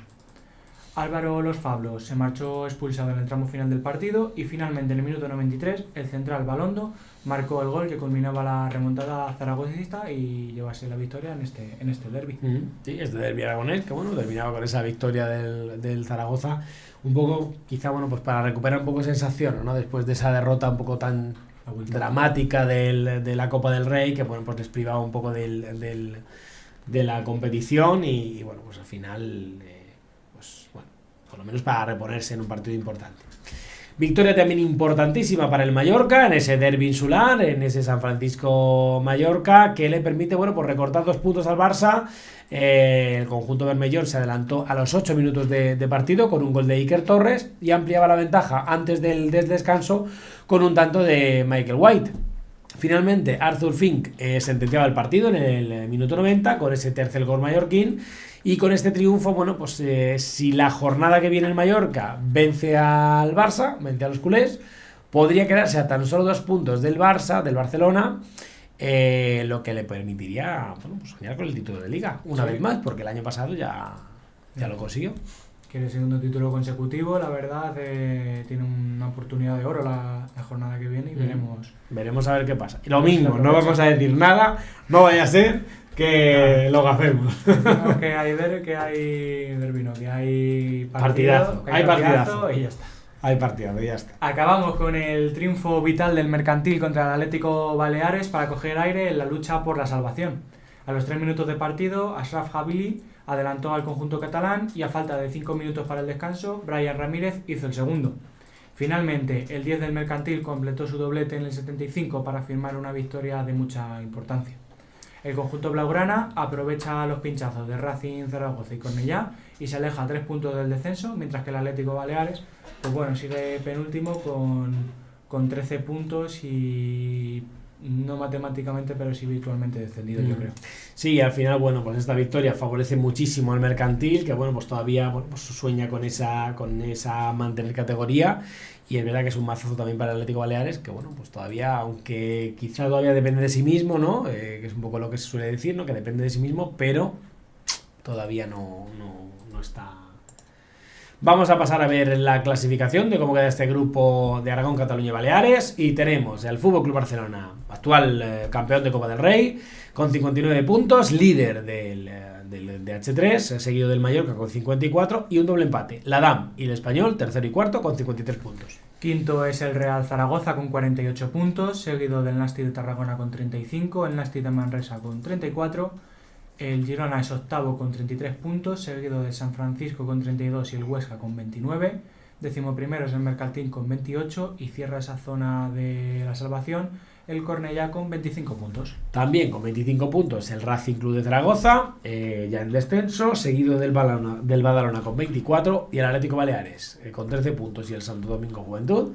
[SPEAKER 2] Álvaro Los Fablos se marchó expulsado en el tramo final del partido y finalmente en el minuto 93 el central Balondo marcó el gol que culminaba la remontada zaragocista y llevase la victoria en este derbi.
[SPEAKER 1] Sí, este derbi aragonés que bueno, terminaba con esa victoria del Zaragoza un poco, quizá bueno, pues para recuperar un poco sensación, ¿no? Después de esa derrota un poco tan dramática de la Copa del Rey que bueno, pues les privaba un poco de la competición y bueno, pues al final pues bueno, por lo menos para reponerse en un partido importante. Victoria también importantísima para el Mallorca en ese derbi insular, en ese San Francisco-Mallorca, que le permite bueno, pues recortar 2 puntos al Barça. El conjunto bermellón se adelantó a los 8 minutos de partido con un gol de Iker Torres y ampliaba la ventaja antes del descanso con un tanto de Michael White. Finalmente, Arthur Fink sentenciaba el partido en el minuto 90 con ese tercer gol mallorquín. Y con este triunfo, bueno, pues si la jornada que viene el Mallorca vence al Barça, vence a los culés, podría quedarse a tan solo 2 puntos del Barça, del Barcelona, lo que le permitiría bueno, pues soñar con el título de Liga una vez más, porque el año pasado ya lo consiguió.
[SPEAKER 2] Quiere el segundo título consecutivo, la verdad, tiene una oportunidad de oro la jornada que viene y
[SPEAKER 1] veremos a ver qué pasa. Y lo mismo, no vamos a decir nada, no vaya a ser que lo hacemos.
[SPEAKER 2] No, que hay derbino, que hay
[SPEAKER 1] partidazo,
[SPEAKER 2] hay partidazo y ya está.
[SPEAKER 1] Hay partidazo y ya está.
[SPEAKER 2] Acabamos con el triunfo vital del Mercantil contra el Atlético Baleares para coger aire en la lucha por la salvación. A los 3 minutos de partido, Ashraf Havili adelantó al conjunto catalán y a falta de 5 minutos para el descanso, Brian Ramírez hizo el segundo. Finalmente, el 10 del Mercantil completó su doblete en el 75 para firmar una victoria de mucha importancia. El conjunto blaugrana aprovecha los pinchazos de Racing, Zaragoza y Cornellá y se aleja a 3 puntos del descenso, mientras que el Atlético Baleares pues bueno, sigue penúltimo con 13 puntos y no matemáticamente, pero sí virtualmente descendido, yo creo.
[SPEAKER 1] Sí, al final, bueno, pues esta victoria favorece muchísimo al Mercantil, que bueno, pues todavía bueno, pues sueña con esa mantener categoría. Y es verdad que es un mazazo también para el Atlético Baleares, que bueno, pues todavía, aunque quizá todavía depende de sí mismo, ¿no? Que es un poco lo que se suele decir, ¿no? Que depende de sí mismo, pero todavía no está. Vamos a pasar a ver la clasificación de cómo queda este grupo de Aragón, Cataluña y Baleares. Y tenemos el FC Barcelona, actual campeón de Copa del Rey, con 59 puntos, líder del H3, seguido del Mallorca con 54 y un doble empate. La DAM y el Español, tercero y cuarto, con 53 puntos.
[SPEAKER 2] Quinto es el Real Zaragoza con 48 puntos, seguido del Nàstic de Tarragona con 35, el Nàstic de Manresa con 34, el Girona es octavo con 33 puntos, seguido de San Francisco con 32 y el Huesca con 29. Décimo primero es el Mercantil con 28 y cierra esa zona de la salvación el Cornellá con 25 puntos.
[SPEAKER 1] También con 25 puntos el Racing Club de Zaragoza, ya en descenso, seguido del Badalona con 24 y el Atlético Baleares con 13 puntos y el Santo Domingo Juventud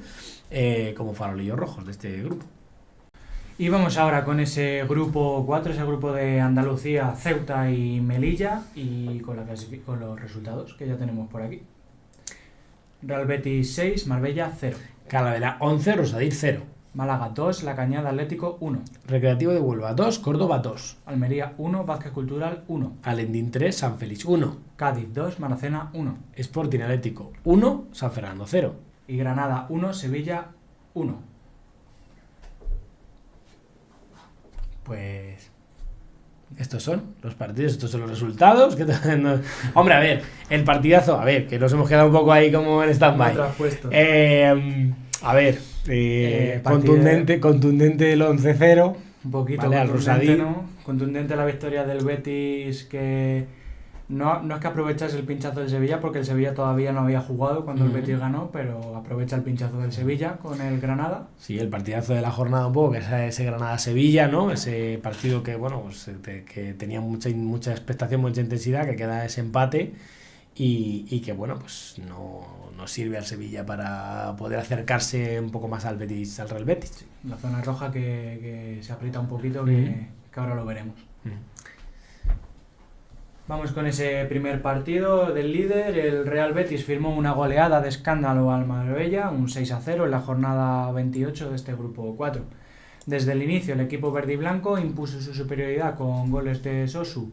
[SPEAKER 1] como farolillos rojos de este grupo.
[SPEAKER 2] Y vamos ahora con ese grupo 4, ese grupo de Andalucía, Ceuta y Melilla, y con los resultados que ya tenemos por aquí. Real Betis 6, Marbella 0.
[SPEAKER 1] Calavera 11, Rosadir 0.
[SPEAKER 2] Málaga 2, La Cañada Atlético 1.
[SPEAKER 1] Recreativo de Huelva 2, Córdoba 2.
[SPEAKER 2] Almería 1, Vázquez Cultural 1.
[SPEAKER 1] Alendín 3, San Félix 1.
[SPEAKER 2] Cádiz 2, Maracena 1.
[SPEAKER 1] Sporting Atlético 1, San Fernando 0.
[SPEAKER 2] Y Granada 1, Sevilla 1. Pues
[SPEAKER 1] estos son los partidos, estos son los resultados. Hombre, a ver, el partidazo, a ver, que nos hemos quedado un poco ahí como en stand-by. A ver, contundente el 11-0.
[SPEAKER 2] Un poquito
[SPEAKER 1] vale,
[SPEAKER 2] contundente, ¿no? Contundente la victoria del Betis, que no es que aprovechase el pinchazo del Sevilla, porque el Sevilla todavía no había jugado cuando el Betis ganó, pero aprovecha el pinchazo del Sevilla con el Granada.
[SPEAKER 1] Sí, el partidazo de la jornada un poco, que es ese Granada-Sevilla, ¿no? Ese partido que, bueno, pues, que tenía mucha expectación, mucha intensidad, que queda ese empate y que, bueno, pues no sirve al Sevilla para poder acercarse un poco más al Betis, al Real Betis.
[SPEAKER 2] La zona roja que se aprieta un poquito, que ahora lo veremos. Vamos con ese primer partido del líder. El Real Betis firmó una goleada de escándalo al Marbella, un 6-0 en la jornada 28 de este grupo 4. Desde el inicio el equipo verde y blanco impuso su superioridad con goles de Sosu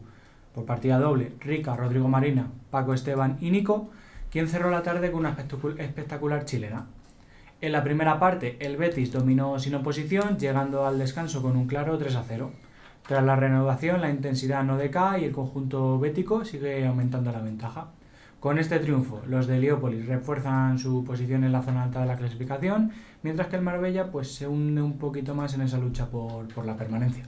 [SPEAKER 2] por partida doble, Rica, Rodrigo Marina, Paco Esteban y Nico, quien cerró la tarde con una espectacular chilena. En la primera parte el Betis dominó sin oposición, llegando al descanso con un claro 3-0. Tras la reanudación, la intensidad no decae y el conjunto bético sigue aumentando la ventaja. Con este triunfo, los de Heliópolis refuerzan su posición en la zona alta de la clasificación, mientras que el Marbella pues, se hunde un poquito más en esa lucha por la permanencia.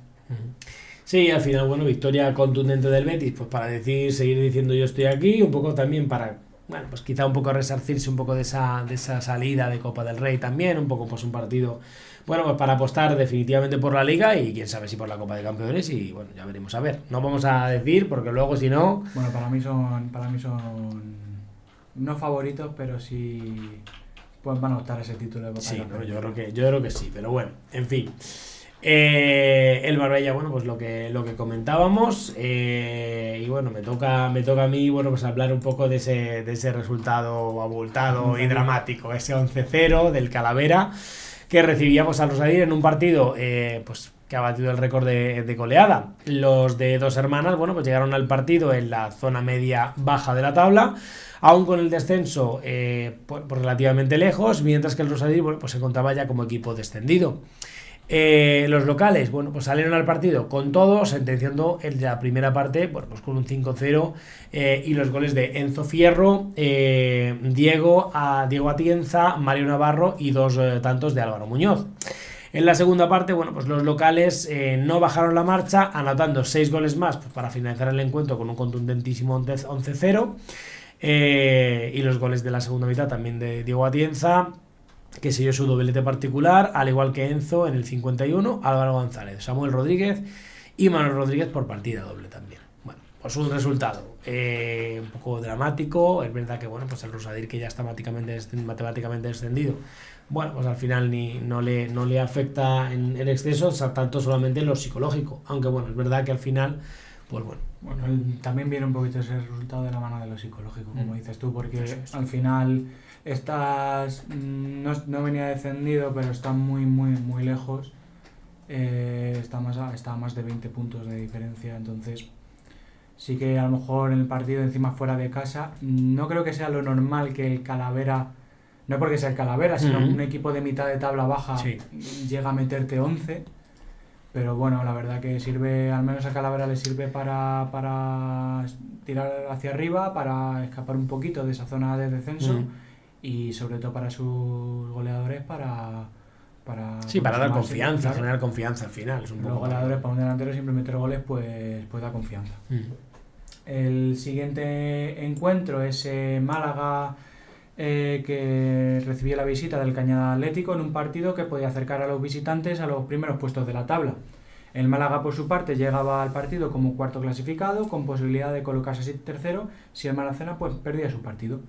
[SPEAKER 1] Sí, al final, bueno, victoria contundente del Betis, pues para seguir diciendo yo estoy aquí, un poco también para, bueno, pues quizá un poco resarcirse un poco de esa salida de Copa del Rey también, un poco pues un partido, bueno, pues para apostar definitivamente por la Liga y quién sabe si por la Copa de Campeones y bueno, ya veremos a ver. No vamos a decir porque luego si no...
[SPEAKER 2] Bueno, para mí son no favoritos, pero sí pues van a optar a ese título de Copa de Campeones.
[SPEAKER 1] Yo creo que sí, pero bueno, en fin. El Marbella, bueno, pues lo que comentábamos y bueno, me toca a mí, bueno, pues hablar un poco de ese resultado abultado y dramático, ese 11-0 del Calavera, que recibíamos al Rosadir en un partido pues que ha batido el récord de goleada. Los de Dos Hermanas, bueno, pues llegaron al partido en la zona media baja de la tabla, aún con el descenso por relativamente lejos, mientras que el Rosadir, bueno, pues se encontraba ya como equipo descendido. Los locales, bueno, pues salieron al partido con todo, sentenciando en la primera parte, bueno, pues con un 5-0 y los goles de Enzo Fierro, Diego Atienza, Mario Navarro y dos tantos de Álvaro Muñoz. En la segunda parte, bueno, pues los locales no bajaron la marcha, anotando 6 goles más pues, para finalizar el encuentro con un contundentísimo 11-0 y los goles de la segunda mitad también de Diego Atienza, que selló su doblete particular, al igual que Enzo en el 51, Álvaro González, Samuel Rodríguez y Manuel Rodríguez por partida doble también. Bueno, pues un resultado un poco dramático. Es verdad que bueno, pues el Rosadir, que ya está matemáticamente descendido, bueno, pues al final no le afecta en exceso, tanto solamente en lo psicológico, aunque bueno, es verdad que al final pues bueno,
[SPEAKER 2] también viene un poquito ese resultado de la mano de lo psicológico, como dices tú, porque al final no venía descendido, pero está muy lejos, está a más de 20 puntos de diferencia, entonces sí que a lo mejor en el partido encima fuera de casa, no creo que sea lo normal que el Calavera, no porque sea el Calavera, sino un equipo de mitad de tabla baja llega a meterte 11. Pero bueno, la verdad que sirve, al menos a Calavera le sirve para tirar hacia arriba, para escapar un poquito de esa zona de descenso y sobre todo para sus goleadores para
[SPEAKER 1] dar confianza, claro. Generar confianza al final. Es un
[SPEAKER 2] Los goleadores para un delantero siempre meter goles pues da confianza. El siguiente encuentro es Málaga que recibía la visita del Cañada Atlético en un partido que podía acercar a los visitantes a los primeros puestos de la tabla. El Málaga, por su parte, llegaba al partido como cuarto clasificado, con posibilidad de colocarse así tercero si el Maracena pues perdía su partido.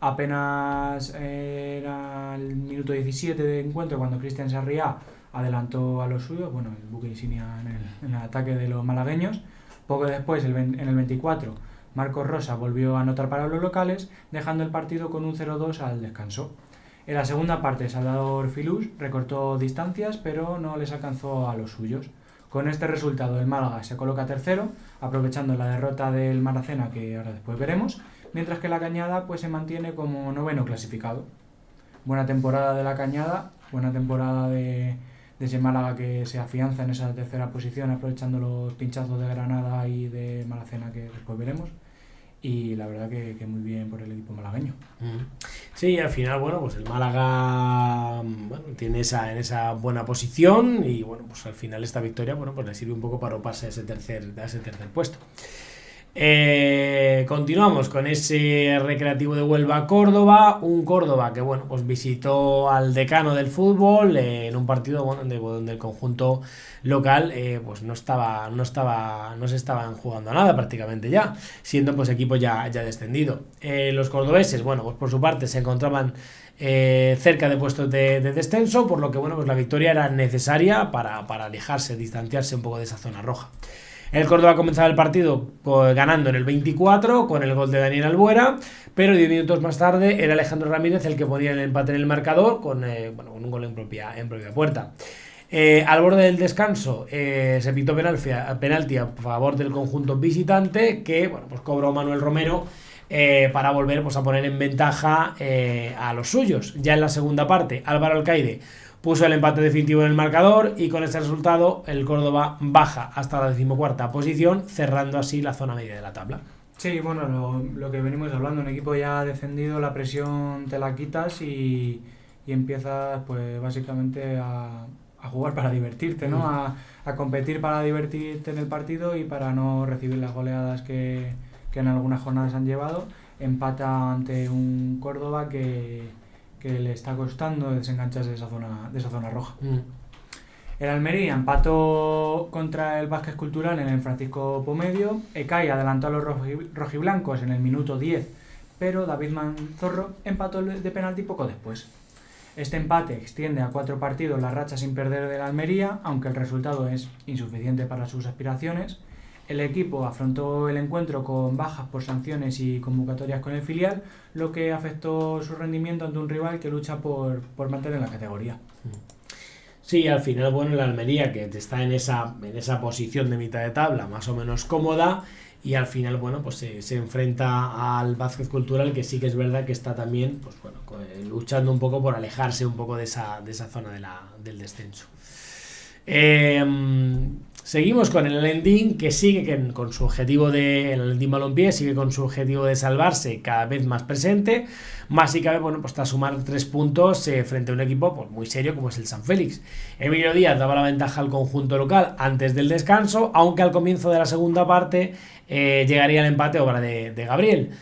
[SPEAKER 2] Apenas era el minuto 17 de encuentro cuando Cristian Sarriá adelantó a los suyos, bueno, el buque insignia en el ataque de los malagueños. Poco después, en el 24, Marcos Rosa volvió a anotar para los locales, dejando el partido con un 0-2 al descanso. En la segunda parte, Salvador Filús recortó distancias, pero no les alcanzó a los suyos. Con este resultado, el Málaga se coloca tercero, aprovechando la derrota del Maracena, que ahora después veremos, mientras que la Cañada pues se mantiene como noveno clasificado. Buena temporada de la Cañada, buena temporada de ese Málaga que se afianza en esa tercera posición, aprovechando los pinchazos de Granada y de Maracena, que después veremos. Y la verdad que muy bien por el equipo malagueño.
[SPEAKER 1] Sí, al final, bueno, pues el Málaga tiene esa buena posición y bueno, pues al final esta victoria, bueno, pues le sirve un poco para oparse a ese tercer puesto. Continuamos con ese Recreativo de Huelva-Córdoba, un Córdoba que bueno, pues visitó al decano del fútbol en un partido donde el conjunto local pues no se estaban jugando a nada prácticamente ya, siendo pues equipo ya descendido. Los cordobeses, bueno, pues por su parte se encontraban cerca de puestos de descenso, por lo que bueno, pues la victoria era necesaria para alejarse, distanciarse un poco de esa zona roja. El Córdoba comenzaba el partido ganando en el 24 con el gol de Daniel Albuera, pero 10 minutos más tarde era Alejandro Ramírez el que ponía el empate en el marcador con un gol en propia puerta. Al borde del descanso se pitó penalti a favor del conjunto visitante, que bueno, pues cobró Manuel Romero para volver pues, a poner en ventaja a los suyos. Ya en la segunda parte, Álvaro Alcaide puso el empate definitivo en el marcador y con este resultado el Córdoba baja hasta la 14ª posición, cerrando así la zona media de la tabla.
[SPEAKER 2] Sí, bueno, lo que venimos hablando, un equipo ya descendido, la presión te la quitas y empiezas pues básicamente a jugar para divertirte, ¿no? A competir para divertirte en el partido y para no recibir las goleadas que en algunas jornadas han llevado. Empata ante un Córdoba que le está costando desengancharse de esa zona roja. El Almería empató contra el Vázquez Cultural en el Francisco Pomedio. Ecai adelantó a los rojiblancos en el minuto 10, pero David Manzorro empató de penalti poco después. Este empate extiende a 4 partidos la racha sin perder del Almería, aunque el resultado es insuficiente para sus aspiraciones. El equipo afrontó el encuentro con bajas por sanciones y convocatorias con el filial, lo que afectó su rendimiento ante un rival que lucha por mantener la categoría.
[SPEAKER 1] Sí, al final, bueno, el Almería que está en esa posición de mitad de tabla, más o menos cómoda, y al final, bueno, pues se enfrenta al Vázquez Cultural, que sí que es verdad que está también, pues bueno, luchando un poco por alejarse un poco de esa zona del descenso. Seguimos con el Alendín, que sigue con su objetivo el Alendín Balompié sigue con su objetivo de salvarse cada vez más presente, más si cabe, bueno, pues tras sumar 3 puntos frente a un equipo pues, muy serio como es el San Félix. Emilio Díaz daba la ventaja al conjunto local antes del descanso, aunque al comienzo de la segunda parte llegaría el empate obra de Gabriel.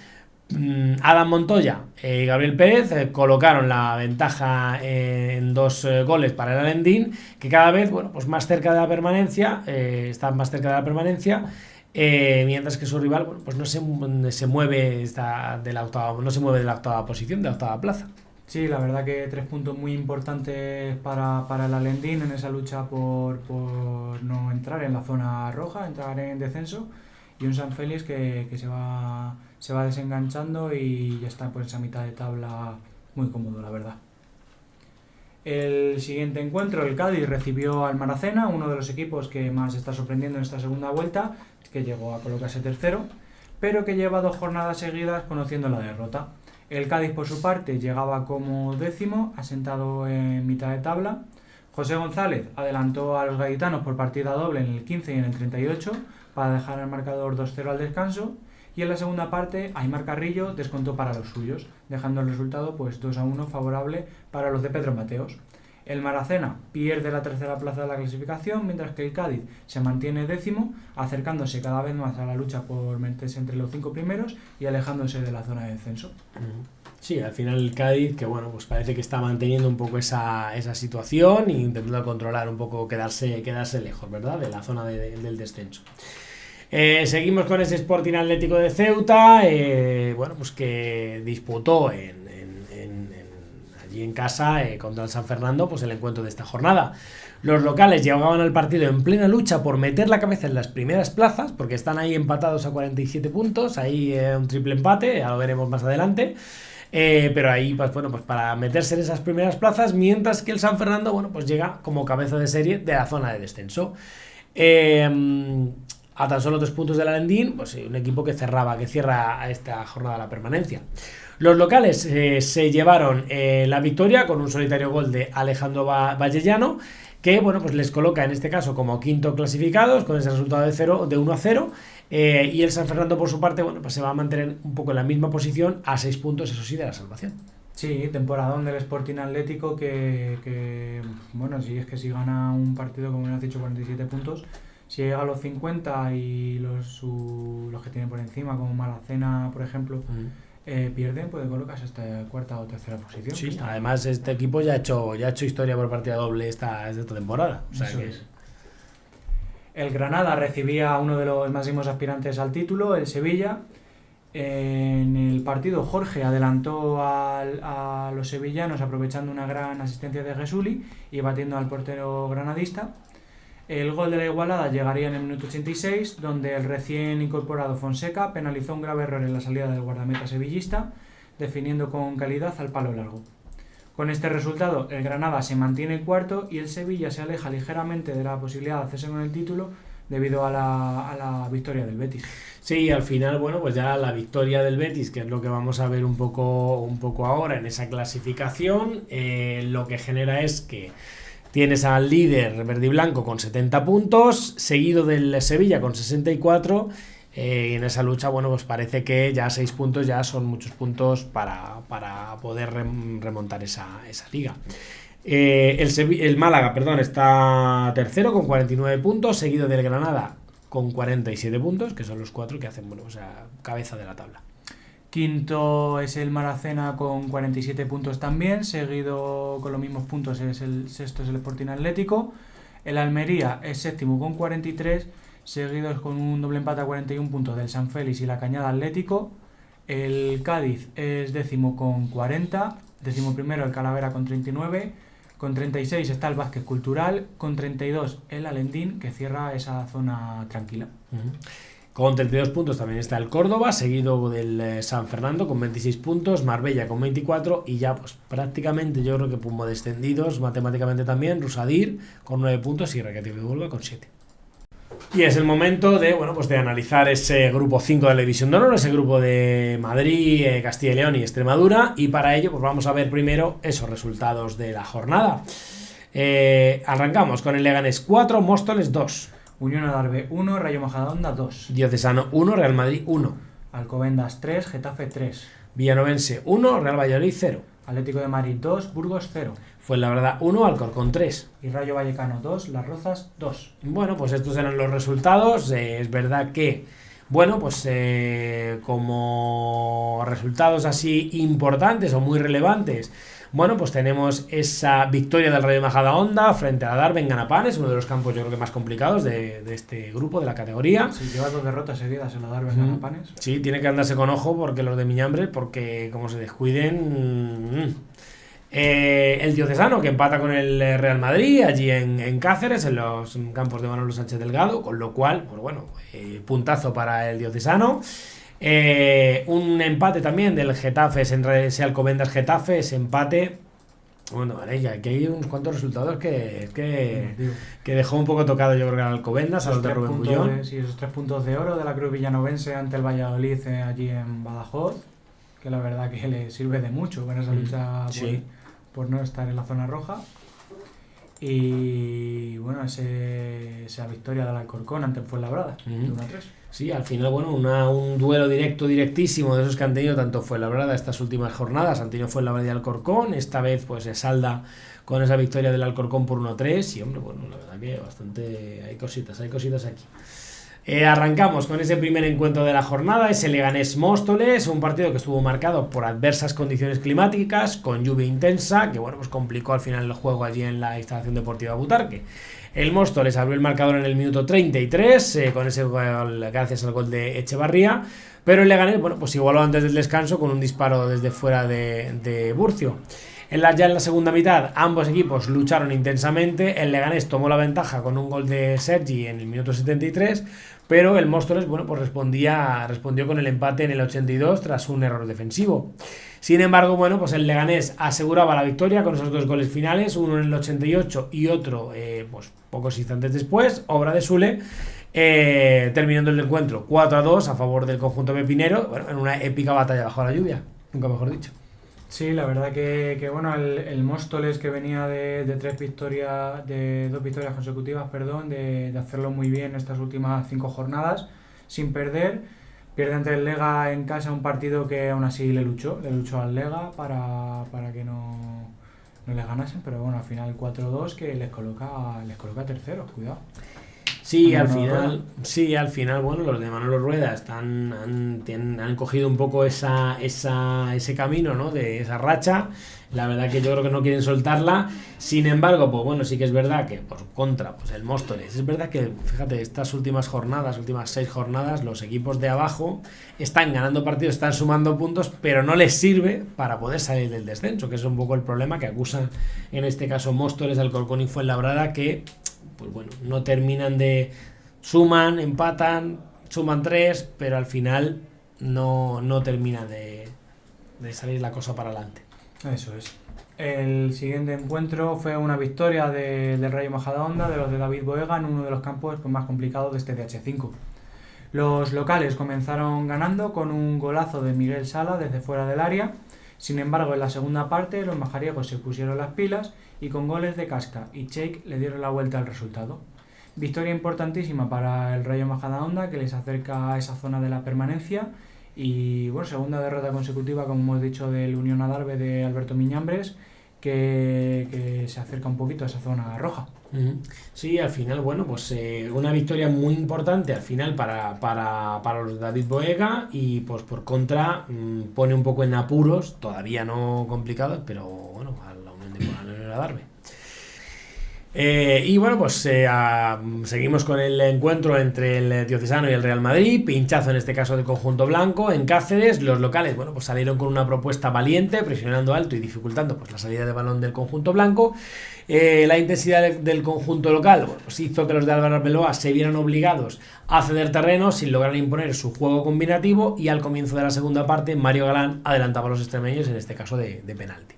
[SPEAKER 1] Adam Montoya y Gabriel Pérez colocaron la ventaja en 2 goles para el Alendín, que cada vez bueno, pues más cerca de la permanencia, están más cerca de la permanencia, mientras que su rival bueno, pues no se mueve de la octava posición, de la octava plaza.
[SPEAKER 2] Sí, la verdad que 3 puntos muy importantes para el Alendín en esa lucha por no entrar en la zona roja, entrar en descenso, y un San Félix que se va desenganchando y ya está pues esa mitad de tabla muy cómodo, la verdad. El siguiente encuentro, el Cádiz recibió al Maracena, uno de los equipos que más está sorprendiendo en esta segunda vuelta, que llegó a colocarse tercero, pero que lleva 2 jornadas seguidas conociendo la derrota. El Cádiz, por su parte, llegaba como 10º, asentado en mitad de tabla. José González adelantó a los gaditanos por partida doble en el 15 y en el 38 para dejar el marcador 2-0 al descanso. Y en la segunda parte, Aimar Carrillo descontó para los suyos, dejando el resultado pues 2-1 favorable para los de Pedro Mateos. El Maracena pierde la tercera plaza de la clasificación, mientras que el Cádiz se mantiene décimo, acercándose cada vez más a la lucha por meterse entre los 5 primeros y alejándose de la zona de descenso.
[SPEAKER 1] Sí, al final el Cádiz, que bueno, pues parece que está manteniendo un poco esa situación e intentando controlar un poco, quedarse lejos, ¿verdad?, de la zona del descenso. Seguimos con ese Sporting Atlético de Ceuta, bueno, pues que disputó allí en casa contra el San Fernando, pues el encuentro de esta jornada. Los locales llegaban al partido en plena lucha por meter la cabeza en las primeras plazas, porque están ahí empatados a 47 puntos, ahí un triple empate, ya lo veremos más adelante. Pero ahí, pues bueno, pues para meterse en esas primeras plazas, mientras que el San Fernando, bueno, pues llega como cabeza de serie de la zona de descenso. A tan solo 3 puntos del Alendín, pues un equipo que cierra a esta jornada la permanencia. Los locales se llevaron la victoria con un solitario gol de Alejandro Vallellano, que bueno, pues les coloca en este caso como quinto clasificados con ese resultado de 1-0. Y el San Fernando, por su parte, bueno, pues se va a mantener un poco en la misma posición a 6 puntos, eso sí, de la salvación.
[SPEAKER 2] Sí, temporadón del Sporting Atlético que bueno, si gana un partido, como has dicho, 47 puntos, si llega a los 50 y los que tienen por encima, como Maracena, por ejemplo, pierden, puede colocarse hasta cuarta o tercera posición.
[SPEAKER 1] Sí, además este equipo ya ha hecho historia por partida doble esta temporada. O sea que...
[SPEAKER 2] El Granada recibía a uno de los máximos aspirantes al título, el Sevilla. En el partido Jorge adelantó a los sevillanos aprovechando una gran asistencia de Gesuli y batiendo al portero granadista. El gol de la igualada llegaría en el minuto 86, donde el recién incorporado Fonseca penalizó un grave error en la salida del guardameta sevillista, definiendo con calidad al palo largo. Con este resultado, el Granada se mantiene cuarto y el Sevilla se aleja ligeramente de la posibilidad de hacerse con el título debido a la victoria del Betis.
[SPEAKER 1] Sí, al final, bueno, pues ya la victoria del Betis, que es lo que vamos a ver un poco ahora en esa clasificación, lo que genera es que tienes al líder verde y blanco con 70 puntos, seguido del Sevilla con 64. Y en esa lucha, bueno, pues parece que ya 6 puntos ya son muchos puntos para poder remontar esa liga. El Málaga, está tercero con 49 puntos, seguido del Granada con 47 puntos, que son los 4 que hacen, bueno, o sea, cabeza de la tabla.
[SPEAKER 2] Quinto es el Maracena con 47 puntos también, seguido con los mismos puntos sexto es el Sporting Atlético. El Almería es séptimo con 43, seguidos con un doble empate a 41 puntos del San Félix y la Cañada Atlético. El Cádiz es décimo con 40, décimo primero el Calavera con 39, con 36 está el Vázquez Cultural, con 32 el Alendín, que cierra esa zona tranquila.
[SPEAKER 1] Con 32 puntos también está el Córdoba, seguido del San Fernando con 26 puntos, Marbella con 24 y ya pues prácticamente yo creo que como descendidos matemáticamente también, Rusadir con 9 puntos y Recreativo de Huelva con 7. Y es el momento de, bueno, pues de analizar ese grupo 5 de la División de Honor, ese grupo de Madrid, Castilla y León y Extremadura, y para ello pues vamos a ver primero esos resultados de la jornada. Arrancamos con el Leganés 4, Móstoles 2.
[SPEAKER 2] Unión Adarve 1, Rayo Majadahonda 2.
[SPEAKER 1] Diocesano 1, Real Madrid 1.
[SPEAKER 2] Alcobendas 3, Getafe 3.
[SPEAKER 1] Villanovense 1, Real Valladolid 0.
[SPEAKER 2] Atlético de Madrid 2, Burgos 0.
[SPEAKER 1] Fuenlabrada 1, Alcorcón 3.
[SPEAKER 2] Y Rayo Vallecano 2, Las Rozas 2.
[SPEAKER 1] Bueno, pues estos eran los resultados. Es verdad que, bueno, pues como resultados así importantes o muy relevantes, bueno, pues tenemos esa victoria del Rayo Majadahonda frente a la Adarve en Ganapanes, uno de los campos yo creo que más complicados de este grupo, de la categoría.
[SPEAKER 2] Sí, lleva 2 derrotas seguidas en la Adarve en Ganapanes.
[SPEAKER 1] Sí, tiene que andarse con ojo porque los de Miñambre, porque como se descuiden... el Diocesano que empata con el Real Madrid allí en Cáceres, en los campos de Manolo Sánchez Delgado, con lo cual, pues bueno, puntazo para el Diocesano. Un empate también del Getafe, ese Alcobendas Getafe, ese empate. Bueno, vale, ya aquí hay unos cuantos resultados que dejó un poco tocado, yo creo que al Alcobendas, a los de Rubén Bullón.
[SPEAKER 2] Sí, esos 3 puntos de oro de la Cruz Villanovense ante el Valladolid allí en Badajoz, que la verdad que le sirve de mucho con esa lucha por no estar en la zona roja. Y bueno, esa victoria del Alcorcón ante el Fuenlabrada, de 1-3.
[SPEAKER 1] Sí, al final, bueno, un duelo directísimo de esos que han tenido tanto Fuenlabrada estas últimas jornadas. Han tenido Fuenlabrada y Alcorcón. Esta vez pues se salda con esa victoria del Alcorcón por 1-3. Y hombre, bueno, la verdad que bastante hay cositas aquí. Arrancamos con ese primer encuentro de la jornada, ese Leganés-Móstoles, un partido que estuvo marcado por adversas condiciones climáticas, con lluvia intensa, que bueno, pues complicó al final el juego allí en la instalación deportiva Butarque. El Móstoles abrió el marcador en el minuto 33, con ese gol, gracias al gol de Echevarría, pero el Leganés, bueno, pues igualó antes del descanso con un disparo desde fuera de Burcio. Ya en la segunda mitad ambos equipos lucharon intensamente. El Leganés tomó la ventaja con un gol de Sergi en el minuto 73, pero el Móstoles, bueno, pues respondió con el empate en el 82 tras un error defensivo. Sin embargo, bueno, pues el Leganés aseguraba la victoria con esos dos goles finales, uno en el 88 y otro pues pocos instantes después, obra de Sule, terminando el encuentro 4-2 a favor del conjunto pepinero, bueno, en una épica batalla bajo la lluvia, nunca mejor dicho.
[SPEAKER 2] Sí, la verdad que bueno, el Móstoles, que venía de 2 victorias consecutivas, de hacerlo muy bien estas últimas 5 jornadas sin perder, pierde ante el Lega en casa, un partido que aún así le luchó al Lega para que no le ganasen, pero bueno, al final 4-2 que les coloca terceros, cuidado.
[SPEAKER 1] Sí, al final, bueno, los de Manolo Rueda han cogido un poco ese camino, ¿no? De esa racha. La verdad que yo creo que no quieren soltarla. Sin embargo, pues bueno, sí que es verdad que por contra, pues el Móstoles, es verdad que, fíjate, estas últimas 6 jornadas, los equipos de abajo están ganando partidos, están sumando puntos, pero no les sirve para poder salir del descenso, que es un poco el problema que acusan en este caso Móstoles, Alcorcón y Fuenlabrada, que pues bueno, no terminan suman, empatan, suman 3, pero al final no termina de salir la cosa para adelante.
[SPEAKER 2] Eso es. El siguiente encuentro fue una victoria del Rayo Majadahonda, de los de David Boega, en uno de los campos más complicados de este DH5. Los locales comenzaron ganando con un golazo de Miguel Sala desde fuera del área. Sin embargo, en la segunda parte los majariegos se pusieron las pilas y con goles de Casca y Cheik le dieron la vuelta al resultado. Victoria importantísima para el Rayo Majadahonda, que les acerca a esa zona de la permanencia, y bueno, segunda derrota consecutiva, como hemos dicho, del Unión Adarve de Alberto Miñambres, que se acerca un poquito a esa zona roja.
[SPEAKER 1] Sí, al final, bueno, pues una victoria muy importante al final para los de David Boega, y pues por contra pone un poco en apuros, todavía no complicados, pero bueno, a la Unión de Adarve. Y bueno, pues seguimos con el encuentro entre el Diocesano y el Real Madrid, pinchazo en este caso del conjunto blanco en Cáceres. Los locales, bueno, pues salieron con una propuesta valiente, presionando alto y dificultando pues la salida de balón del conjunto blanco. La intensidad del conjunto local, bueno, pues hizo que los de Álvaro Arbeloa se vieran obligados a ceder terreno sin lograr imponer su juego combinativo, y al comienzo de la segunda parte Mario Galán adelantaba a los extremeños, en este caso de penalti.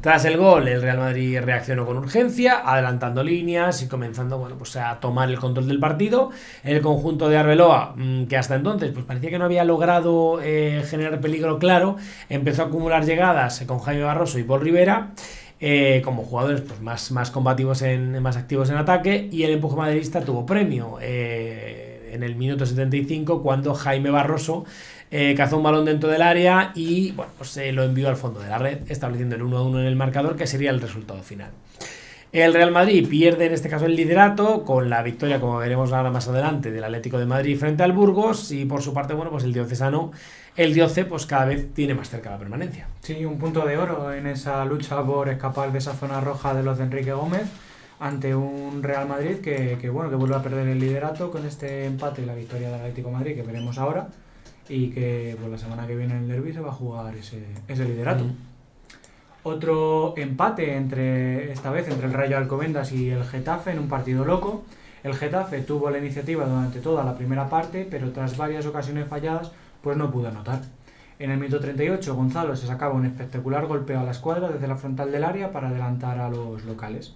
[SPEAKER 1] Tras el gol, el Real Madrid reaccionó con urgencia, adelantando líneas y comenzando, bueno, pues a tomar el control del partido. El conjunto de Arbeloa, que hasta entonces pues parecía que no había logrado generar peligro claro, empezó a acumular llegadas con Jaime Barroso y Paul Rivera, como jugadores pues más combativos, más activos en ataque, y el empuje madridista tuvo premio en el minuto 75, cuando Jaime Barroso cazó un balón dentro del área y bueno, pues lo envió al fondo de la red, estableciendo el 1-1 en el marcador, que sería el resultado final. El Real Madrid pierde en este caso el liderato con la victoria, como veremos ahora más adelante, del Atlético de Madrid frente al Burgos, y por su parte, bueno, pues el Dioce pues cada vez tiene más cerca la permanencia.
[SPEAKER 2] Sí, un punto de oro en esa lucha por escapar de esa zona roja de los de Enrique Gómez, ante un Real Madrid que vuelve a perder el liderato con este empate y la victoria del Atlético de Madrid, que veremos ahora, y que pues la semana que viene en el derbi se va a jugar ese liderato. Otro empate esta vez entre el Rayo Alcobendas y el Getafe, en un partido loco. El Getafe tuvo la iniciativa durante toda la primera parte, pero tras varias ocasiones falladas pues no pudo anotar. En el minuto 38 Gonzalo se sacaba un espectacular golpeo a la escuadra desde la frontal del área para adelantar a los locales.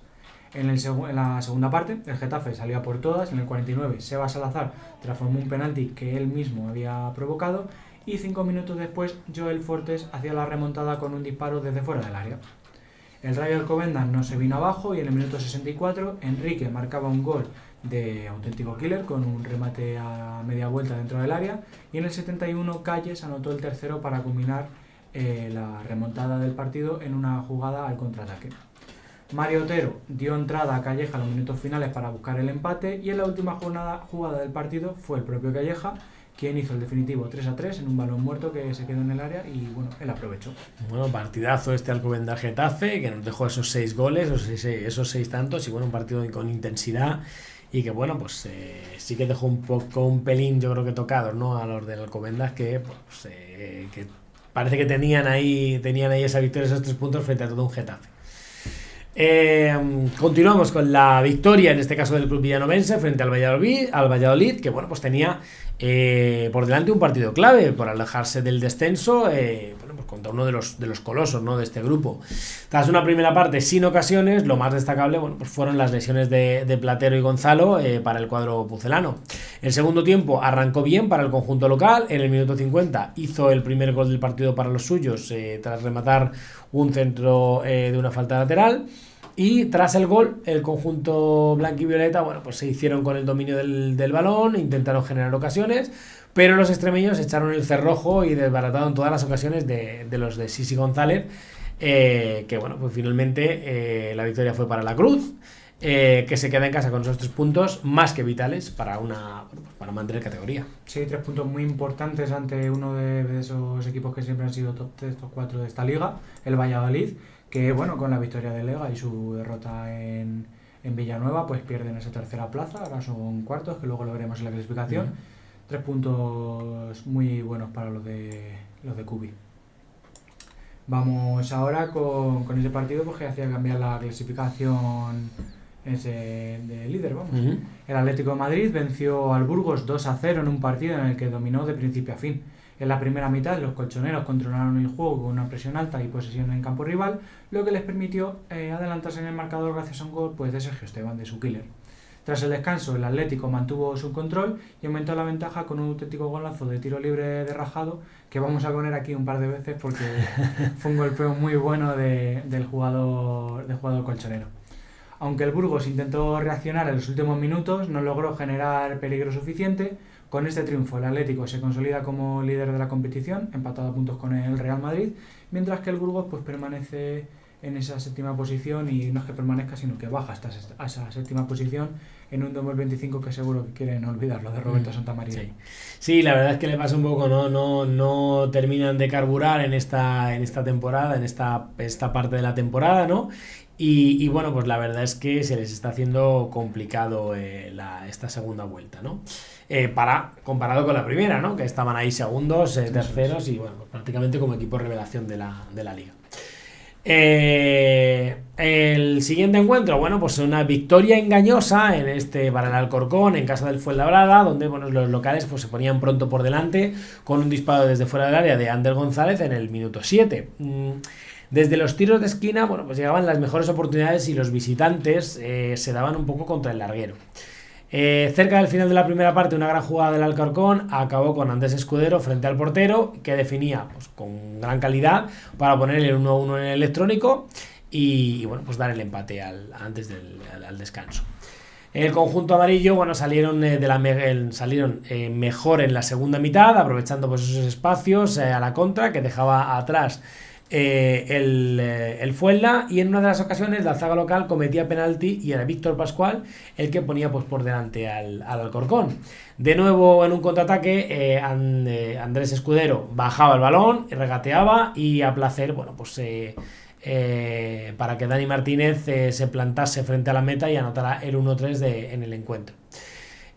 [SPEAKER 2] En la segunda parte, el Getafe salía por todas. En el 49, Seba Salazar transformó un penalti que él mismo había provocado, y 5 minutos después, Joel Fortes hacía la remontada con un disparo desde fuera del área. El Rayo Alcobendas no se vino abajo y en el minuto 64 Enrique marcaba un gol de auténtico killer con un remate a media vuelta dentro del área, y en el 71 Calles anotó el tercero para culminar la remontada del partido en una jugada al contraataque. Mario Otero dio entrada a Calleja en los minutos finales para buscar el empate, y en la última jugada del partido fue el propio Calleja quien hizo el definitivo 3-3 en un balón muerto que se quedó en el área, y bueno, él aprovechó.
[SPEAKER 1] Bueno, partidazo este Alcobendas-Getafe, que nos dejó esos 6 goles, esos 6 tantos, y bueno, un partido con intensidad, y que bueno, pues sí que dejó un pelín, yo creo que tocado, ¿no?, a los del Alcobendas, que que parece que tenían ahí esa victoria, esos 3 puntos frente a todo un Getafe. Continuamos con la victoria, en este caso del club villanovense, frente al Valladolid, que bueno, pues tenía por delante un partido clave por alejarse del descenso, bueno, pues contra uno de los colosos, ¿no?, de este grupo. Tras una primera parte sin ocasiones, lo más destacable, bueno, pues fueron las lesiones de Platero y Gonzalo para el cuadro pucelano. El segundo tiempo arrancó bien para el conjunto local. En el minuto 50 hizo el primer gol del partido para los suyos, tras rematar un centro de una falta lateral. Y tras el gol, el conjunto blanquivioleta, bueno, pues se hicieron con el dominio del balón, intentaron generar ocasiones, pero los extremeños echaron el cerrojo y desbarataron todas las ocasiones de los de Sisi González, que bueno, pues finalmente la victoria fue para la Cruz, que se queda en casa con esos 3 puntos más que vitales para mantener categoría.
[SPEAKER 2] Sí, 3 puntos muy importantes ante uno de esos equipos que siempre han sido top 3, top 4 de esta liga, el Valladolid, que bueno, con la victoria de Lega y su derrota en Villanueva, pues pierden esa tercera plaza, ahora son cuartos, que luego lo veremos en la clasificación. 3 puntos muy buenos para los de Cubi. Vamos ahora con ese partido, pues, que hacía cambiar la clasificación de líder, vamos. El Atlético de Madrid venció al Burgos 2-0 en un partido en el que dominó de principio a fin. En la primera mitad, los colchoneros controlaron el juego con una presión alta y posesión en campo rival, lo que les permitió adelantarse en el marcador gracias a un gol, pues, de Sergio Esteban, de su killer. Tras el descanso, el Atlético mantuvo su control y aumentó la ventaja con un auténtico golazo de tiro libre de Rajado, que vamos a poner aquí un par de veces porque fue un golpeo muy bueno del jugador colchonero. Aunque el Burgos intentó reaccionar en los últimos minutos, no logró generar peligro suficiente. Con este triunfo, el Atlético se consolida como líder de la competición, empatado a puntos con el Real Madrid, mientras que el Burgos, pues, permanece en esa séptima posición, y no es que permanezca, sino que baja hasta a esa séptima posición en un 2025 que seguro que quieren olvidar lo de Roberto Santamaría.
[SPEAKER 1] Sí, la verdad es que le pasa un poco, no terminan de carburar en esta temporada, en esta parte de la temporada, ¿no? Y bueno, pues la verdad es que se les está haciendo complicado esta segunda vuelta, ¿no? Comparado con la primera, ¿no?, que estaban ahí segundos, terceros, y bueno, pues prácticamente como equipo revelación de la liga. El siguiente encuentro, bueno, pues una victoria engañosa para el Alcorcón en casa del Fuenlabrada, donde bueno, los locales pues se ponían pronto por delante con un disparo desde fuera del área de Ander González en el minuto 7. Desde los tiros de esquina, bueno, pues llegaban las mejores oportunidades y los visitantes se daban un poco contra el larguero. Cerca del final de la primera parte, una gran jugada del Alcorcón acabó con Andrés Escudero frente al portero, que definía, pues, con gran calidad para poner el 1-1 en el electrónico y bueno, pues dar el empate antes del descanso. El conjunto amarillo, bueno, salieron mejor en la segunda mitad, aprovechando pues esos espacios a la contra que dejaba atrás el Fuenla, y en una de las ocasiones la zaga local cometía penalti y era Víctor Pascual el que ponía pues por delante al Alcorcón. De nuevo en un contraataque, Andrés Escudero bajaba el balón, regateaba y a placer, bueno, pues para que Dani Martínez se plantase frente a la meta y anotara el 1-3 en el encuentro.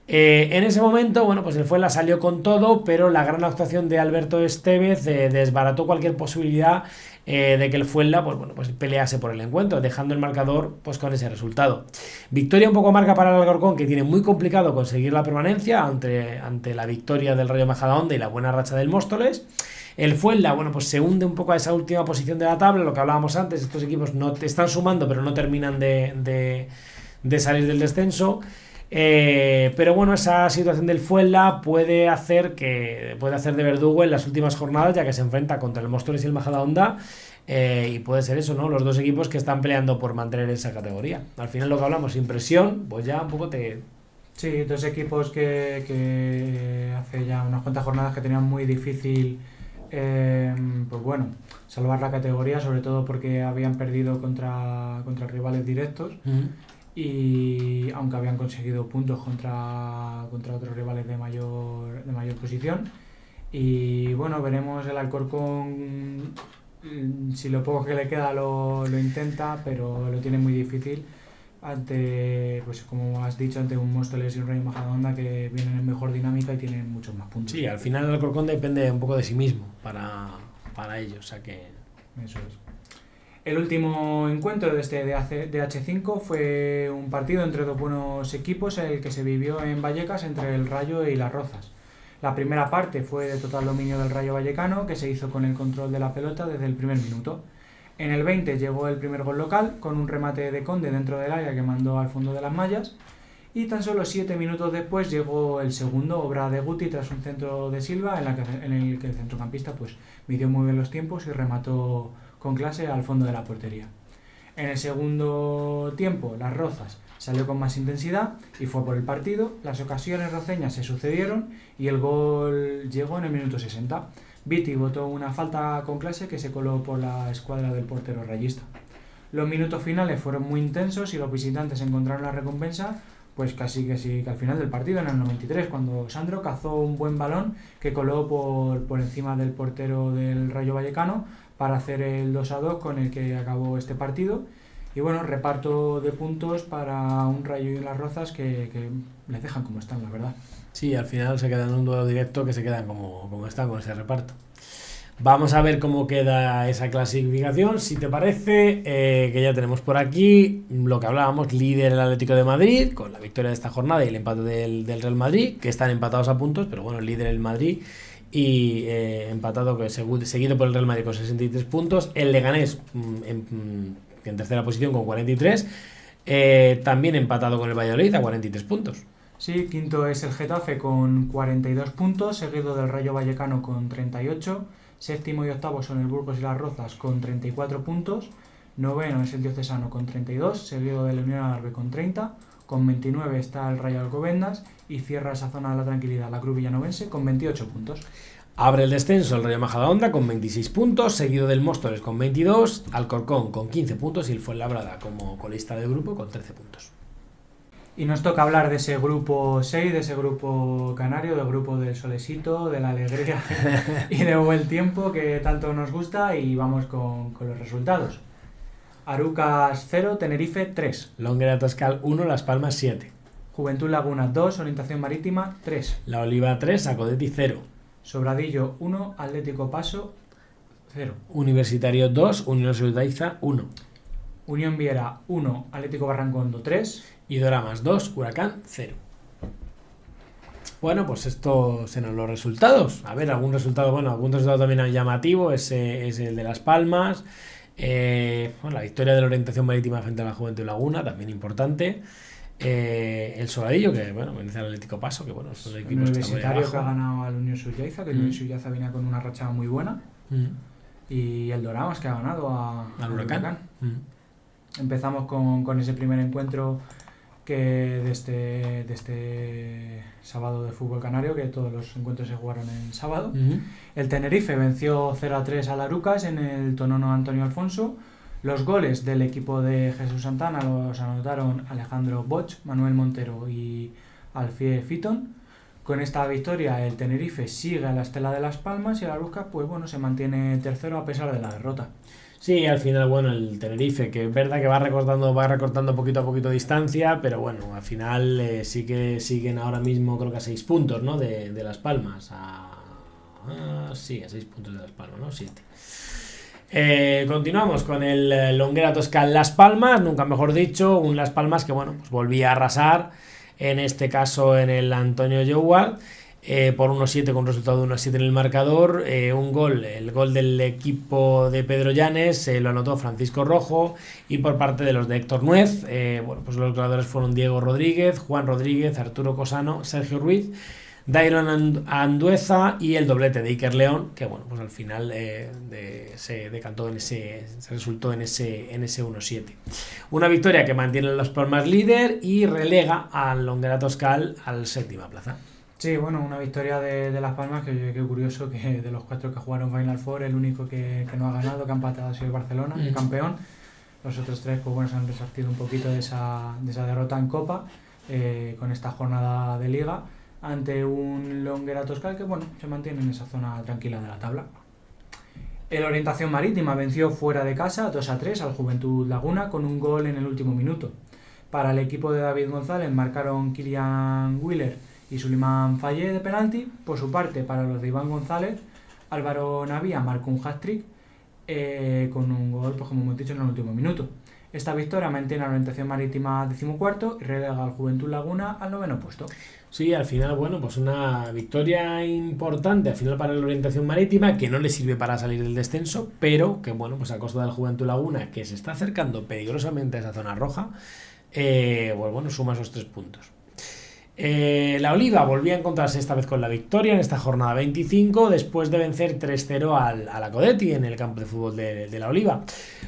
[SPEAKER 1] En ese momento, bueno, pues el Fuenla salió con todo, pero la gran actuación de Alberto Estevez desbarató cualquier posibilidad de que el Fuenla pues pelease por el encuentro, dejando el marcador pues con ese resultado. Victoria un poco amarga para el Alcorcón, que tiene muy complicado conseguir la permanencia ante la victoria del Rayo Majadahonda y la buena racha del Móstoles. El Fuenla, bueno, pues se hunde un poco a esa última posición de la tabla, lo que hablábamos antes, estos equipos no están sumando, pero no terminan de salir del descenso. Pero bueno, esa situación del Fuenla puede hacer de verdugo en las últimas jornadas, ya que se enfrenta contra el Móstoles y el Majadahonda, Y puede ser eso, ¿no? Los dos equipos que están peleando por mantener esa categoría. Al final lo que hablamos, sin presión, pues ya un poco te...
[SPEAKER 2] Sí, dos equipos que hace ya unas cuantas jornadas que tenían muy difícil, pues bueno, salvar la categoría, sobre todo porque habían perdido contra rivales directos. Y aunque habían conseguido puntos contra otros rivales de mayor posición. Y bueno, veremos el Alcorcón, si lo poco que le queda lo intenta, pero lo tiene muy difícil ante, pues como has dicho, ante un Móstoles y un Rayo Majadahonda que vienen en mejor dinámica y tienen muchos más puntos.
[SPEAKER 1] Sí, al final el Alcorcón depende un poco de sí mismo para ellos, o sea que...
[SPEAKER 2] Eso es. El último encuentro de este DH5 fue un partido entre dos buenos equipos, el que se vivió en Vallecas entre el Rayo y las Rozas. La primera parte fue de total dominio del Rayo Vallecano, que se hizo con el control de la pelota desde el primer minuto. En el 20 llegó el primer gol local, con un remate de Conde dentro del área que mandó al fondo de las mallas, y tan solo 7 minutos después llegó el segundo, obra de Guti tras un centro de Silva, en el que el centrocampista pues midió muy bien los tiempos y remató con clase al fondo de la portería. En el segundo tiempo, las Rozas salió con más intensidad y fue por el partido. Las ocasiones roceñas se sucedieron y el gol llegó en el minuto 60. Viti botó una falta con clase que se coló por la escuadra del portero rayista. Los minutos finales fueron muy intensos y los visitantes encontraron la recompensa, pues casi que al final del partido, en el 93, cuando Sandro cazó un buen balón que coló por encima del portero del Rayo Vallecano para hacer el 2-2 con el que acabó este partido. Y bueno, reparto de puntos para un Rayo y unas Rozas que les dejan como están, la verdad.
[SPEAKER 1] Sí, al final se quedan en un duelo directo que se quedan como están con ese reparto. Vamos a ver cómo queda esa clasificación, si te parece, que ya tenemos por aquí lo que hablábamos, líder el Atlético de Madrid, con la victoria de esta jornada y el empate del Real Madrid, que están empatados a puntos, pero bueno, el líder el Madrid y empatado, seguido por el Real Madrid con 63 puntos, el Leganés en tercera posición con 43, también empatado con el Valladolid a 43 puntos.
[SPEAKER 2] Sí, quinto es el Getafe con 42 puntos, seguido del Rayo Vallecano con 38. Séptimo y octavo son el Burgos y las Rozas con 34 puntos. Noveno es el Diocesano con 32, seguido del Unión Adarve con 30. Con 29 está el Rayo Alcobendas y cierra esa zona de la tranquilidad la Cruz Villanovense con 28 puntos.
[SPEAKER 1] Abre el descenso el Rayo Majadahonda con 26 puntos, seguido del Móstoles con 22, Alcorcón con 15 puntos y el Fuenlabrada como colista de grupo con 13 puntos.
[SPEAKER 2] Y nos toca hablar de ese grupo 6, de ese grupo canario, del grupo del solesito, de la alegría y de buen tiempo que tanto nos gusta, y vamos con los resultados. Arucas 0, Tenerife 3.
[SPEAKER 1] Longuera Toscal 1, Las Palmas 7.
[SPEAKER 2] Juventud Laguna 2, Orientación Marítima 3.
[SPEAKER 1] La Oliva 3, Sacodeti 0.
[SPEAKER 2] Sobradillo 1, Atlético Paso 0.
[SPEAKER 1] Universitario 2, Unión Sudaiza 1.
[SPEAKER 2] Unión Viera 1, Atlético Barrancondo 3.
[SPEAKER 1] Y Doramas 2, Huracán 0. Bueno, pues estos serán los resultados. A ver, algún resultado también llamativo es el de Las Palmas. La victoria de la Orientación Marítima frente a la Juventud Laguna, también importante. El Sobradillo, que bueno, vence al Atlético Paso, que bueno, son
[SPEAKER 2] El
[SPEAKER 1] equipos
[SPEAKER 2] Universitario que ha ganado al Unión Suyaiza, que el Unión Suyaiza venía con una racha muy buena. Y el Doramas, que ha ganado al Huracán. Empezamos con ese primer encuentro que de este sábado de fútbol canario, que todos los encuentros se jugaron en sábado. El Tenerife venció 0-3 al Arucas en el Tonono Antonio Alfonso. Los goles del equipo de Jesús Santana los anotaron Alejandro Boch, Manuel Montero y Alfie Fiton. Con esta victoria el Tenerife sigue a la estela de Las Palmas y el Arucas pues bueno, se mantiene tercero a pesar de la derrota.
[SPEAKER 1] Sí, al final, bueno, el Tenerife, que es verdad que va recortando poquito a poquito distancia, pero bueno, al final sí que siguen ahora mismo, creo que a 6 puntos, ¿no? De Las Palmas. Sí, a 6 puntos de Las Palmas, ¿no? 7. Continuamos con el Longuera Toscal Las Palmas, nunca mejor dicho, un Las Palmas que, bueno, pues volvía a arrasar, en este caso en el Antonio Jouart. Por 1-7 con resultado de 1-7 en el marcador. El gol del equipo de Pedro Llanes lo anotó Francisco Rojo, y por parte de los de Héctor Nuez, pues los goleadores fueron Diego Rodríguez, Juan Rodríguez, Arturo Cosano, Sergio Ruiz, Dairon Andueza y el doblete de Iker León, que bueno, pues al final se decantó se resultó en ese 1-7. Una victoria que mantiene Las Palmas líder y relega al Longuera Toscal al séptima plaza.
[SPEAKER 2] Sí, bueno, una victoria de Las Palmas que curioso que de los 4 que jugaron Final Four, el único que no ha ganado, que ha empatado, ha sido el Barcelona, el campeón. Los otros 3 pues bueno, se han resarcido un poquito de esa derrota en Copa con esta jornada de Liga ante un Longuera Toscal que bueno, se mantiene en esa zona tranquila de la tabla. El Orientación Marítima venció fuera de casa 2-3 al Juventud Laguna con un gol en el último minuto. Para el equipo de David González marcaron Kilian Wheeler y Suleiman Fallé de penalti. Por su parte, para los de Iván González, Álvaro Navía marcó un hat-trick con un gol, pues como hemos dicho, en el último minuto. Esta victoria mantiene a la Orientación Marítima 14º y relega al Juventud Laguna al 9º puesto.
[SPEAKER 1] Sí, al final, bueno, pues una victoria importante al final para la Orientación Marítima, que no le sirve para salir del descenso, pero que bueno, pues a costa del Juventud Laguna, que se está acercando peligrosamente a esa zona roja, pues bueno, suma esos 3 puntos. La Oliva volvía a encontrarse esta vez con la victoria en esta jornada 25 después de vencer 3-0 a la Codetti en el campo de fútbol de La Oliva.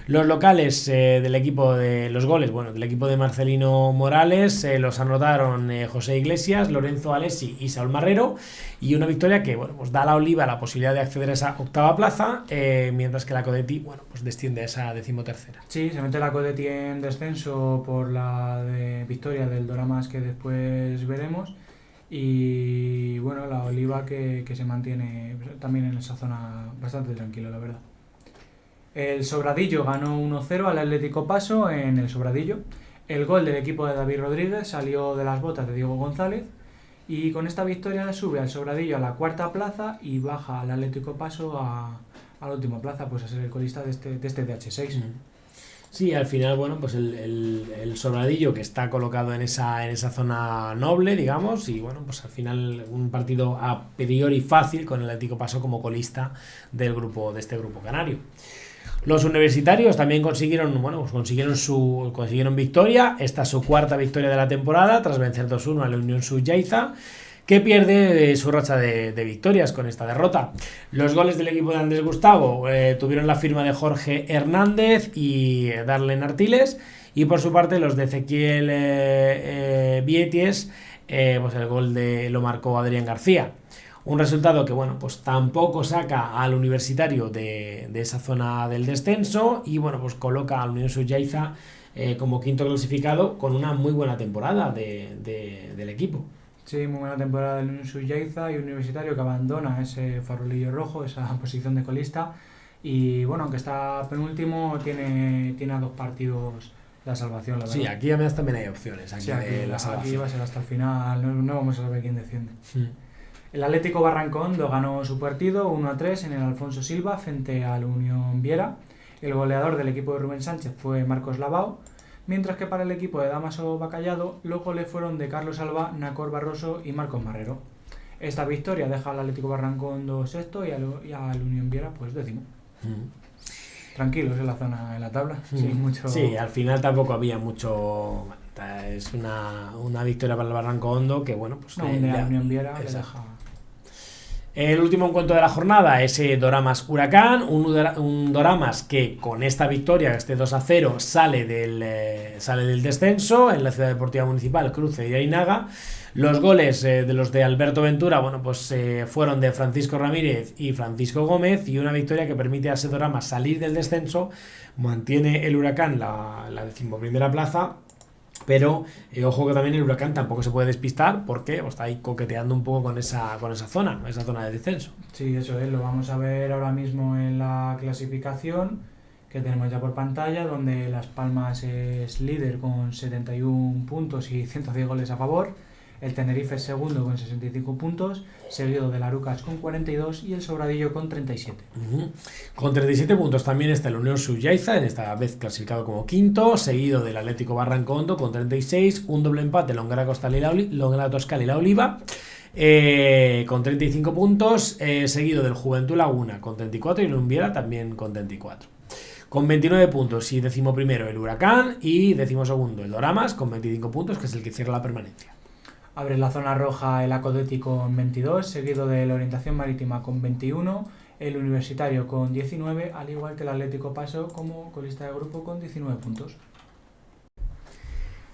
[SPEAKER 1] Los locales del equipo de los goles, bueno, del equipo de Marcelino Morales los anotaron José Iglesias, Lorenzo Alessi y Saúl Marrero, y una victoria que bueno, pues da a La Oliva la posibilidad de acceder a esa octava plaza, mientras que la Codetti bueno, pues desciende a esa 13ª.
[SPEAKER 2] Sí, se mete la Codetti en descenso por la victoria del Doramas que después veremos, y bueno, la Oliva que se mantiene también en esa zona bastante tranquilo, la verdad. El Sobradillo ganó 1-0 al Atlético Paso en el Sobradillo. El gol del equipo de David Rodríguez salió de las botas de Diego González, y con esta victoria sube al Sobradillo a la 4ª plaza y baja al Atlético Paso a la última plaza, pues a ser el colista de este DH6.
[SPEAKER 1] Sí, al final, bueno, pues el Sobradillo, que está colocado en esa zona noble, digamos, y bueno, pues al final un partido a priori fácil con el Atlético Paso como colista de este grupo canario. Los universitarios también consiguieron victoria. Esta es su 4ª victoria de la temporada tras vencer 2-1 a la Unión Suyaiza, que pierde su racha de victorias con esta derrota. Los goles del equipo de Andrés Gustavo tuvieron la firma de Jorge Hernández y Darlen Artiles, y por su parte los de Ezequiel Vieties, pues el gol lo marcó Adrián García. Un resultado que bueno, pues tampoco saca al Universitario de esa zona del descenso, y bueno, pues coloca al Unión Suyaiza como 5º clasificado con una muy buena temporada del equipo.
[SPEAKER 2] Sí, muy buena temporada del Unión Suyaiza, y Universitario que abandona ese farolillo rojo, esa posición de colista, y bueno, aunque está penúltimo, tiene a 2 partidos la salvación, la verdad.
[SPEAKER 1] Sí, aquí además también hay opciones.
[SPEAKER 2] Aquí va a ser hasta el final, no vamos a saber quién desciende. El Atlético Barrancón ganó su partido 1-3 en el Alfonso Silva frente al Unión Viera. El goleador del equipo de Rubén Sánchez fue Marcos Lavao, mientras que para el equipo de Damaso Bacallado los goles fueron de Carlos Alba, Nacor Barroso y Marcos Marrero. Esta victoria deja al Atlético Barrancón 6º y al Unión Viera pues 10º. Tranquilos en la zona, en la tabla.
[SPEAKER 1] Sí, al final tampoco había mucho. Es una victoria para el Barranco Hondo que bueno, pues
[SPEAKER 2] la Unión Viera le deja.
[SPEAKER 1] El último encuentro de la jornada es Doramas Huracán, un Doramas que con esta victoria, este 2-0, sale del descenso en la Ciudad Deportiva Municipal Cruce y Ainaga. Los goles de los de Alberto Ventura, bueno, pues fueron de Francisco Ramírez y Francisco Gómez, y una victoria que permite a ese Doramas salir del descenso. Mantiene el Huracán la 11ª plaza. Pero ojo que también el Huracán tampoco se puede despistar porque está ahí coqueteando un poco con esa zona de descenso.
[SPEAKER 2] Sí, eso es, lo vamos a ver ahora mismo en la clasificación que tenemos ya por pantalla, donde Las Palmas es líder con 71 puntos y 110 goles a favor. El Tenerife es segundo con 65 puntos, seguido del Arucas con 42 y el Sobradillo con 37.
[SPEAKER 1] Con 37 puntos también está el Unión Suyaiza, en esta vez clasificado como 5º, seguido del Atlético Barrancondo con 36, un doble empate Longuera Toscal y La Oliva con 35 puntos, seguido del Juventud Laguna con 34 y el Umbiera también con 34. Con 29 puntos y 11º el Huracán y 12º el Doramas con 25 puntos, que es el que cierra la permanencia.
[SPEAKER 2] Abre la zona roja el Acodeti con 22, seguido de la Orientación Marítima con 21, el Universitario con 19, al igual que el Atlético Paso como colista de grupo con 19 puntos.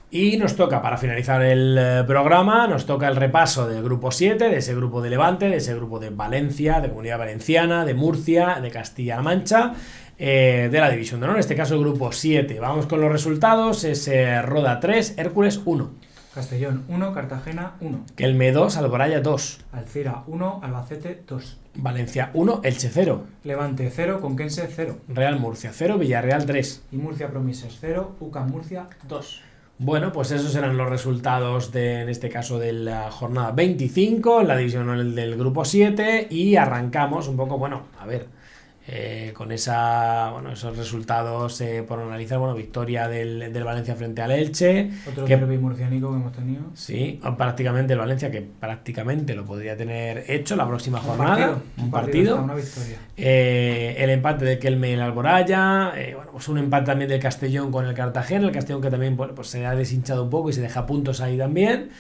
[SPEAKER 1] Y nos toca, para finalizar el programa, nos toca el repaso del grupo 7, de ese grupo de Levante, de ese grupo de Valencia, de Comunidad Valenciana, de Murcia, de Castilla-La Mancha, de la División de Honor, en este caso el grupo 7. Vamos con los resultados, es Roda 3, Hércules 1.
[SPEAKER 2] Castellón 1, Cartagena 1.
[SPEAKER 1] Kelme 2, Alboraya 2.
[SPEAKER 2] Alcira 1, Albacete 2.
[SPEAKER 1] Valencia 1, Elche 0.
[SPEAKER 2] Levante 0, Conquense 0.
[SPEAKER 1] Real Murcia 0, Villarreal 3.
[SPEAKER 2] Y Murcia Promises 0, UCAM Murcia 2.
[SPEAKER 1] Bueno, pues esos eran los resultados en este caso de la jornada 25, en la división del grupo 7, y arrancamos un poco, a ver, con esos resultados por analizar, victoria del Valencia frente al Elche.
[SPEAKER 2] Otro derbi murciánico que hemos tenido.
[SPEAKER 1] Sí, prácticamente el Valencia, que prácticamente lo podría tener hecho la próxima jornada. Un partido.
[SPEAKER 2] Una victoria.
[SPEAKER 1] El empate de Kelme y el Alboraya, pues un empate también del Castellón con el Cartagena, el Castellón que también pues se ha deshinchado un poco y se deja puntos ahí también.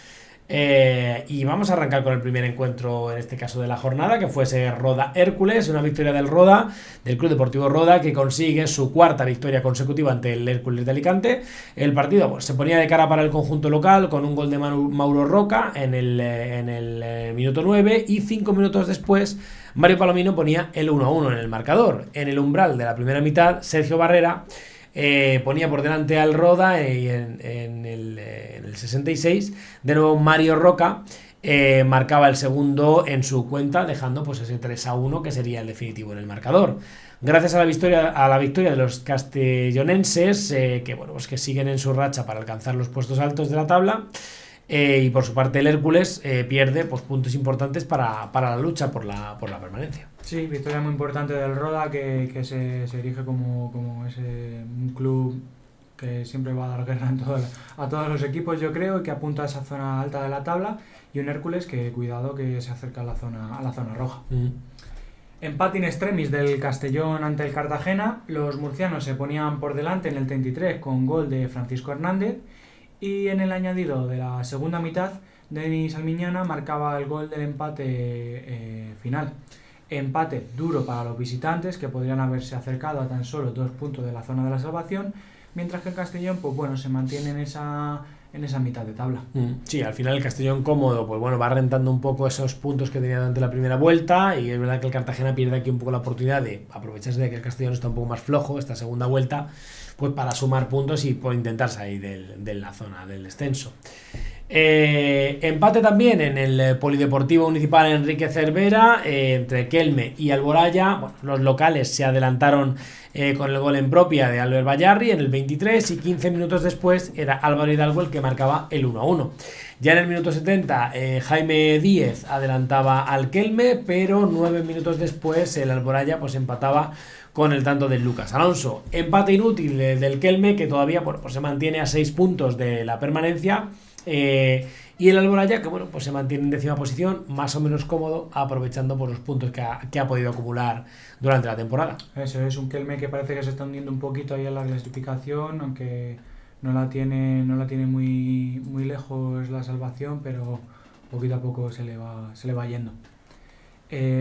[SPEAKER 1] Y vamos a arrancar con el primer encuentro, en este caso de la jornada, que fuese Roda Hércules, una victoria del Roda, del Club Deportivo Roda, que consigue su cuarta victoria consecutiva ante el Hércules de Alicante. El partido se ponía de cara para el conjunto local con un gol de Mauro Roca en el minuto 9, y 5 minutos después Mario Palomino ponía el 1-1 en el marcador. En el umbral de la primera mitad, Sergio Barrera ponía por delante al Roda y en el 66 de nuevo Mario Roca marcaba el segundo en su cuenta, dejando pues ese 3-1 que sería el definitivo en el marcador. Gracias a la victoria de los castellonenses, que siguen en su racha para alcanzar los puestos altos de la tabla, y por su parte el Hércules pierde pues puntos importantes para la lucha por la permanencia.
[SPEAKER 2] Sí, victoria muy importante del Roda, que se erige como un club que siempre va a dar guerra a todos los equipos, yo creo, y que apunta a esa zona alta de la tabla, y un Hércules que cuidado que se acerca a la zona roja. Empate in extremis del Castellón ante el Cartagena. Los murcianos se ponían por delante en el 33 con gol de Francisco Hernández, y en el añadido de la segunda mitad Denis Almiñana marcaba el gol del empate final. Empate duro para los visitantes, que podrían haberse acercado a tan solo 2 puntos de la zona de la salvación, mientras que el Castellón se mantiene en esa mitad de tabla.
[SPEAKER 1] Sí, al final el Castellón cómodo, va rentando un poco esos puntos que tenía durante la primera vuelta, y es verdad que el Cartagena pierde aquí un poco la oportunidad de aprovecharse de que el Castellón está un poco más flojo esta segunda vuelta, pues para sumar puntos y por intentar salir de la zona del descenso. Empate también en el Polideportivo Municipal Enrique Cervera entre Kelme y Alboraya. Los locales se adelantaron con el gol en propia de Albert Bayarri en el 23, y 15 minutos después era Álvaro Hidalgo el que marcaba el 1-1. Ya en el minuto 70 Jaime Díez adelantaba al Kelme, pero 9 minutos después el Alboraya pues empataba con el tanto del Lucas Alonso. Empate inútil del Kelme, que todavía se mantiene a 6 puntos de la permanencia, y el Alboraya que se mantiene en décima posición, más o menos cómodo, aprovechando por los puntos que ha podido acumular durante la temporada.
[SPEAKER 2] Eso es un Kelme que parece que se está hundiendo un poquito ahí en la clasificación, aunque no la tiene muy lejos la salvación, pero poquito a poco se le va yendo.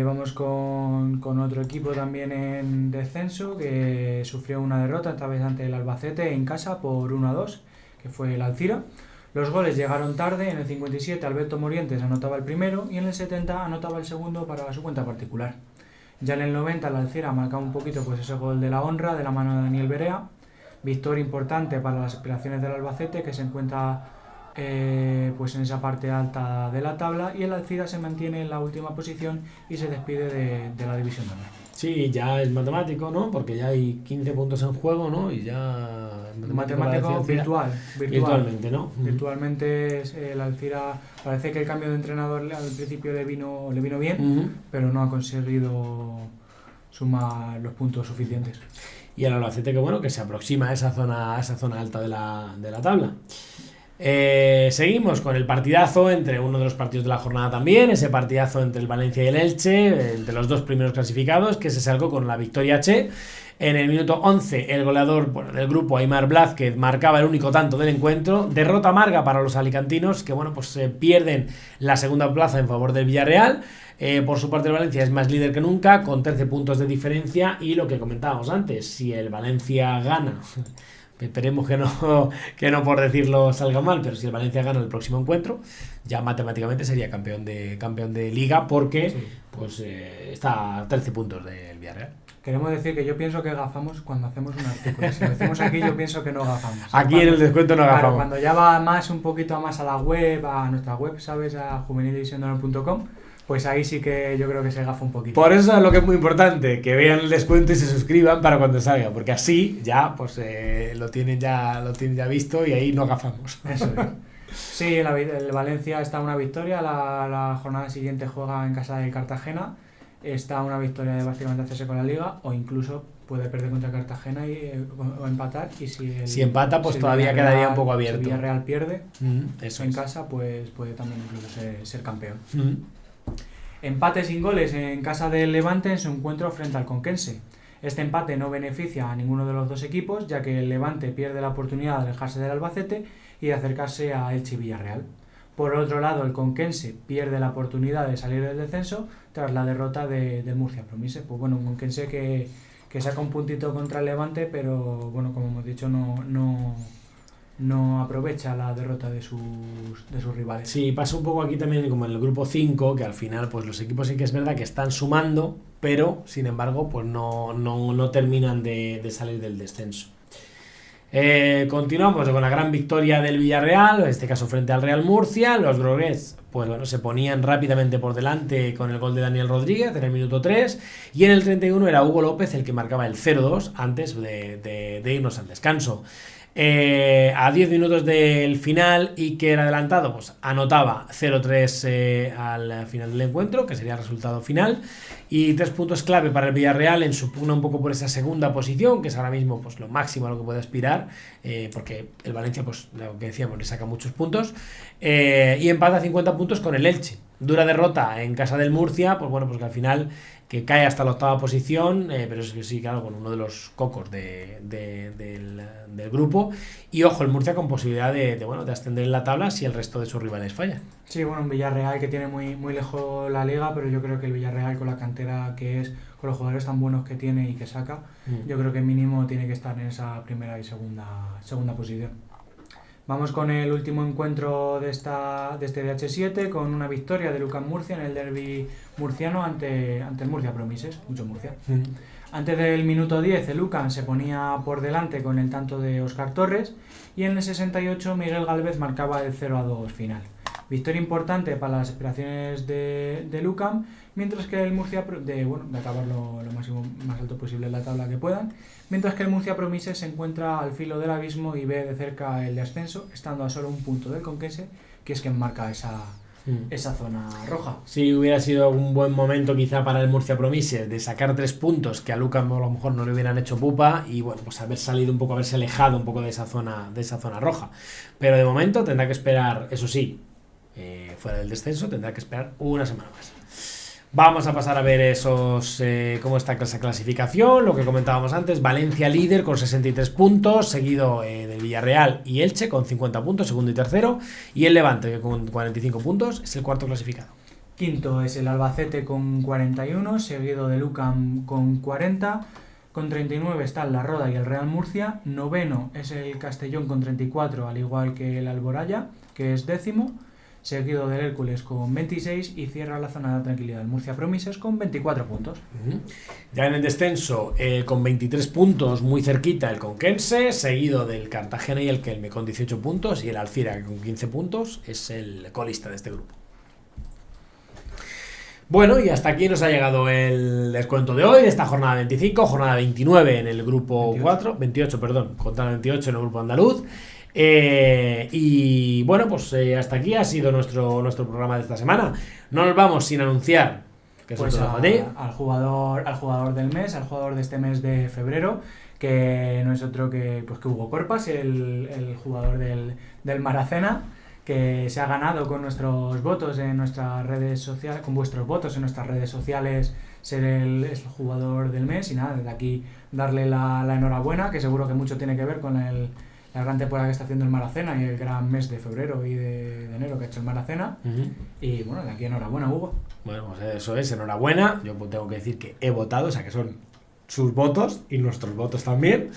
[SPEAKER 2] Vamos con otro equipo también en descenso, que sufrió una derrota esta vez ante el Albacete en casa por 1-2, que fue el Alcira. Los goles llegaron tarde. En el 57 Alberto Morientes anotaba el primero, y en el 70 anotaba el segundo para su cuenta particular. Ya en el 90 el Alcira marcaba un poquito ese gol de la honra de la mano de Daniel Berea. Victoria importante para las aspiraciones del Albacete, que se encuentra en esa parte alta de la tabla, y el Alcira se mantiene en la última posición y se despide de la división de honor.
[SPEAKER 1] Sí, ya es matemático, ¿no? Porque ya hay 15 puntos en juego, ¿no? Y ya...
[SPEAKER 2] Matemático
[SPEAKER 1] virtualmente, ¿no?
[SPEAKER 2] Virtualmente el Alcira parece que el cambio de entrenador al principio le vino bien, pero no ha conseguido sumar los puntos suficientes.
[SPEAKER 1] Y el Albacete que se aproxima a esa zona alta de la tabla. Seguimos con el partidazo entre uno de los partidos de la jornada también, ese partidazo entre el Valencia y el Elche, entre los dos primeros clasificados, que se salgó con la victoria Che. En el minuto 11, el goleador del grupo, Aimar Blázquez, marcaba el único tanto del encuentro. Derrota amarga para los alicantinos, que bueno, pues pierden la segunda plaza en favor del Villarreal. Por su parte, el Valencia es más líder que nunca, con 13 puntos de diferencia. Y lo que comentábamos antes, si el Valencia gana, esperemos que no por decirlo salga mal, pero si el Valencia gana el próximo encuentro, ya matemáticamente sería campeón de Liga, porque sí, pues está a 13 puntos del Villarreal.
[SPEAKER 2] Queremos decir que yo pienso que gafamos cuando hacemos un artículo. Si lo decimos aquí, yo pienso que no gafamos.
[SPEAKER 1] Aquí cuando, en el descuento no gafamos.
[SPEAKER 2] Cuando ya va más, un poquito más a la web, a nuestra web, ¿sabes? A juvenildivisiondonor.com, pues ahí sí que yo creo que se gafa un poquito.
[SPEAKER 1] Por eso es lo que es muy importante, que vean el descuento y se suscriban para cuando salga, porque así ya pues lo tienen ya visto y ahí no gafamos.
[SPEAKER 2] Eso es. Sí, el Valencia está a una victoria, la jornada siguiente juega en casa de Cartagena. Está una victoria de básicamente hacerse con la Liga, o incluso puede perder contra Cartagena o empatar. Y si
[SPEAKER 1] empata, pues todavía quedaría un poco abierto.
[SPEAKER 2] Si Villarreal pierde
[SPEAKER 1] eso
[SPEAKER 2] en
[SPEAKER 1] es.
[SPEAKER 2] casa, pues puede también incluso ser campeón. Empate sin goles en casa del Levante en su encuentro frente al Conquense. Este empate no beneficia a ninguno de los dos equipos, ya que el Levante pierde la oportunidad de alejarse del Albacete y de acercarse a Elche y Villarreal. Por otro lado, el Conquense pierde la oportunidad de salir del descenso tras la derrota del Murcia Promises. Pues bueno, un Conquense que saca un puntito contra el Levante, pero bueno, como hemos dicho, no aprovecha la derrota de sus rivales.
[SPEAKER 1] Sí, pasa un poco aquí también como en el grupo 5, que al final pues los equipos sí que es verdad que están sumando, pero sin embargo pues no terminan de salir del descenso. Continuamos con la gran victoria del Villarreal, en este caso frente al Real Murcia. Los groguets pues bueno, se ponían rápidamente por delante con el gol de Daniel Rodríguez en el minuto 3, y en el 31 era Hugo López el que marcaba el 0-2 antes de irnos al descanso. A 10 minutos del final, Iker adelantado pues anotaba 0-3 al final del encuentro, que sería el resultado final, y 3 puntos clave para el Villarreal en su pugna un poco por esa segunda posición, que es ahora mismo pues lo máximo a lo que puede aspirar, porque el Valencia, pues lo que decíamos, le saca muchos puntos, y empata 50 puntos con el Elche. Dura derrota en casa del Murcia, pues bueno, pues que al final que cae hasta la octava posición, pero es que sí, claro, con uno de los cocos del grupo. Y ojo, el Murcia con posibilidad de ascender en la tabla si el resto de sus rivales fallan.
[SPEAKER 2] Sí, bueno, un Villarreal que tiene muy, muy lejos la Liga, pero yo creo que el Villarreal, con la cantera que es, con los jugadores tan buenos que tiene y que saca, yo creo que mínimo tiene que estar en esa primera y segunda posición. Vamos con el último encuentro de este DH7, con una victoria de Lucas Murcia en el derbi murciano ante el Murcia Promises, mucho Murcia. Antes del minuto 10, el Lucan se ponía por delante con el tanto de Óscar Torres, y en el 68 Miguel Gálvez marcaba el 0-2 final. Victoria importante para las aspiraciones de Lucan, mientras que el Murcia, de acabar lo más alto posible en la tabla que puedan, mientras que el Murcia Promises se encuentra al filo del abismo y ve de cerca el descenso, estando a solo un punto del Conquense, que es quien marca esa zona roja.
[SPEAKER 1] Sí, hubiera sido un buen momento quizá para el Murcia Promises de sacar 3 puntos que a Lucan a lo mejor no le hubieran hecho pupa, y bueno, pues haberse alejado un poco de esa zona roja. Pero de momento tendrá que esperar, eso sí, fuera del descenso, tendrá que esperar una semana más. Vamos a pasar a ver cómo está esa clasificación. Lo que comentábamos antes, Valencia líder con 63 puntos, seguido de Villarreal y Elche con 50 puntos, segundo y tercero, y el Levante, que con 45 puntos es el cuarto clasificado.
[SPEAKER 2] Quinto es el Albacete con 41, seguido de Lucan con 40. Con 39 están la Roda y el Real Murcia. Noveno es el Castellón con 34, al igual que el Alboraya, que es décimo, seguido del Hércules con 26, y cierra la zona de tranquilidad el Murcia Promises con 24 puntos.
[SPEAKER 1] Ya en el descenso, con 23 puntos, muy cerquita el Conquense, seguido del Cartagena y el Kelme con 18 puntos, y el Alcira, que con 15 puntos es el colista de este grupo. Bueno, y hasta aquí nos ha llegado el descuento de hoy, de esta jornada 25, jornada 29 en el grupo 28, contra el 28 en el grupo andaluz. Y bueno, pues hasta aquí ha sido nuestro programa de esta semana. No nos vamos sin anunciar que
[SPEAKER 2] pues al jugador del mes, al jugador de este mes de febrero, que no es otro que Hugo Corpas, el jugador del Maracena, que se ha ganado con nuestros votos en nuestras redes sociales, con vuestros votos en nuestras redes sociales, ser el jugador del mes. Y nada, desde aquí darle la enhorabuena, que seguro que mucho tiene que ver con la gran temporada que está haciendo el Maracena y el gran mes de febrero y de enero que ha hecho el Maracena. Y bueno, de aquí enhorabuena, Hugo.
[SPEAKER 1] Bueno, pues eso es, enhorabuena. Yo tengo que decir que he votado, o sea que son sus votos y nuestros votos también.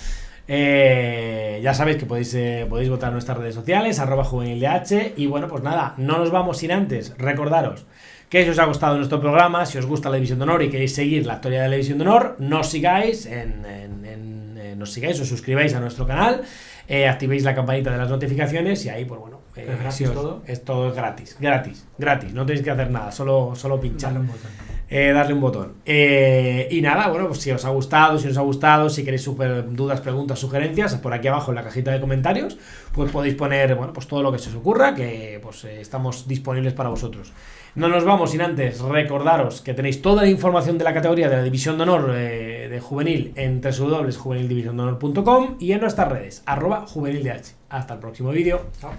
[SPEAKER 1] Ya sabéis que podéis votar en nuestras redes sociales, @juvenildh. Y bueno, pues nada, no nos vamos sin antes recordaros que si os ha gustado nuestro programa, si os gusta la División de Honor y queréis seguir la actualidad de la División de Honor, nos sigáis, os suscribáis a nuestro canal, activéis la campanita de las notificaciones y ahí, pues bueno,
[SPEAKER 2] ¿Es gratis todo?
[SPEAKER 1] Es todo gratis, no tenéis que hacer nada, solo pinchar.
[SPEAKER 2] Darle un botón.
[SPEAKER 1] Darle un botón. Y nada, bueno, pues si os ha gustado, si queréis dudas, preguntas, sugerencias, por aquí abajo en la cajita de comentarios, pues podéis poner, bueno, pues todo lo que se os ocurra, que pues estamos disponibles para vosotros. No nos vamos sin antes recordaros que tenéis toda la información de la categoría de la División de Honor de juvenil en www.juvenildivisiondehonor.com y en nuestras redes, @juvenildh. Hasta el próximo vídeo.
[SPEAKER 2] Chao.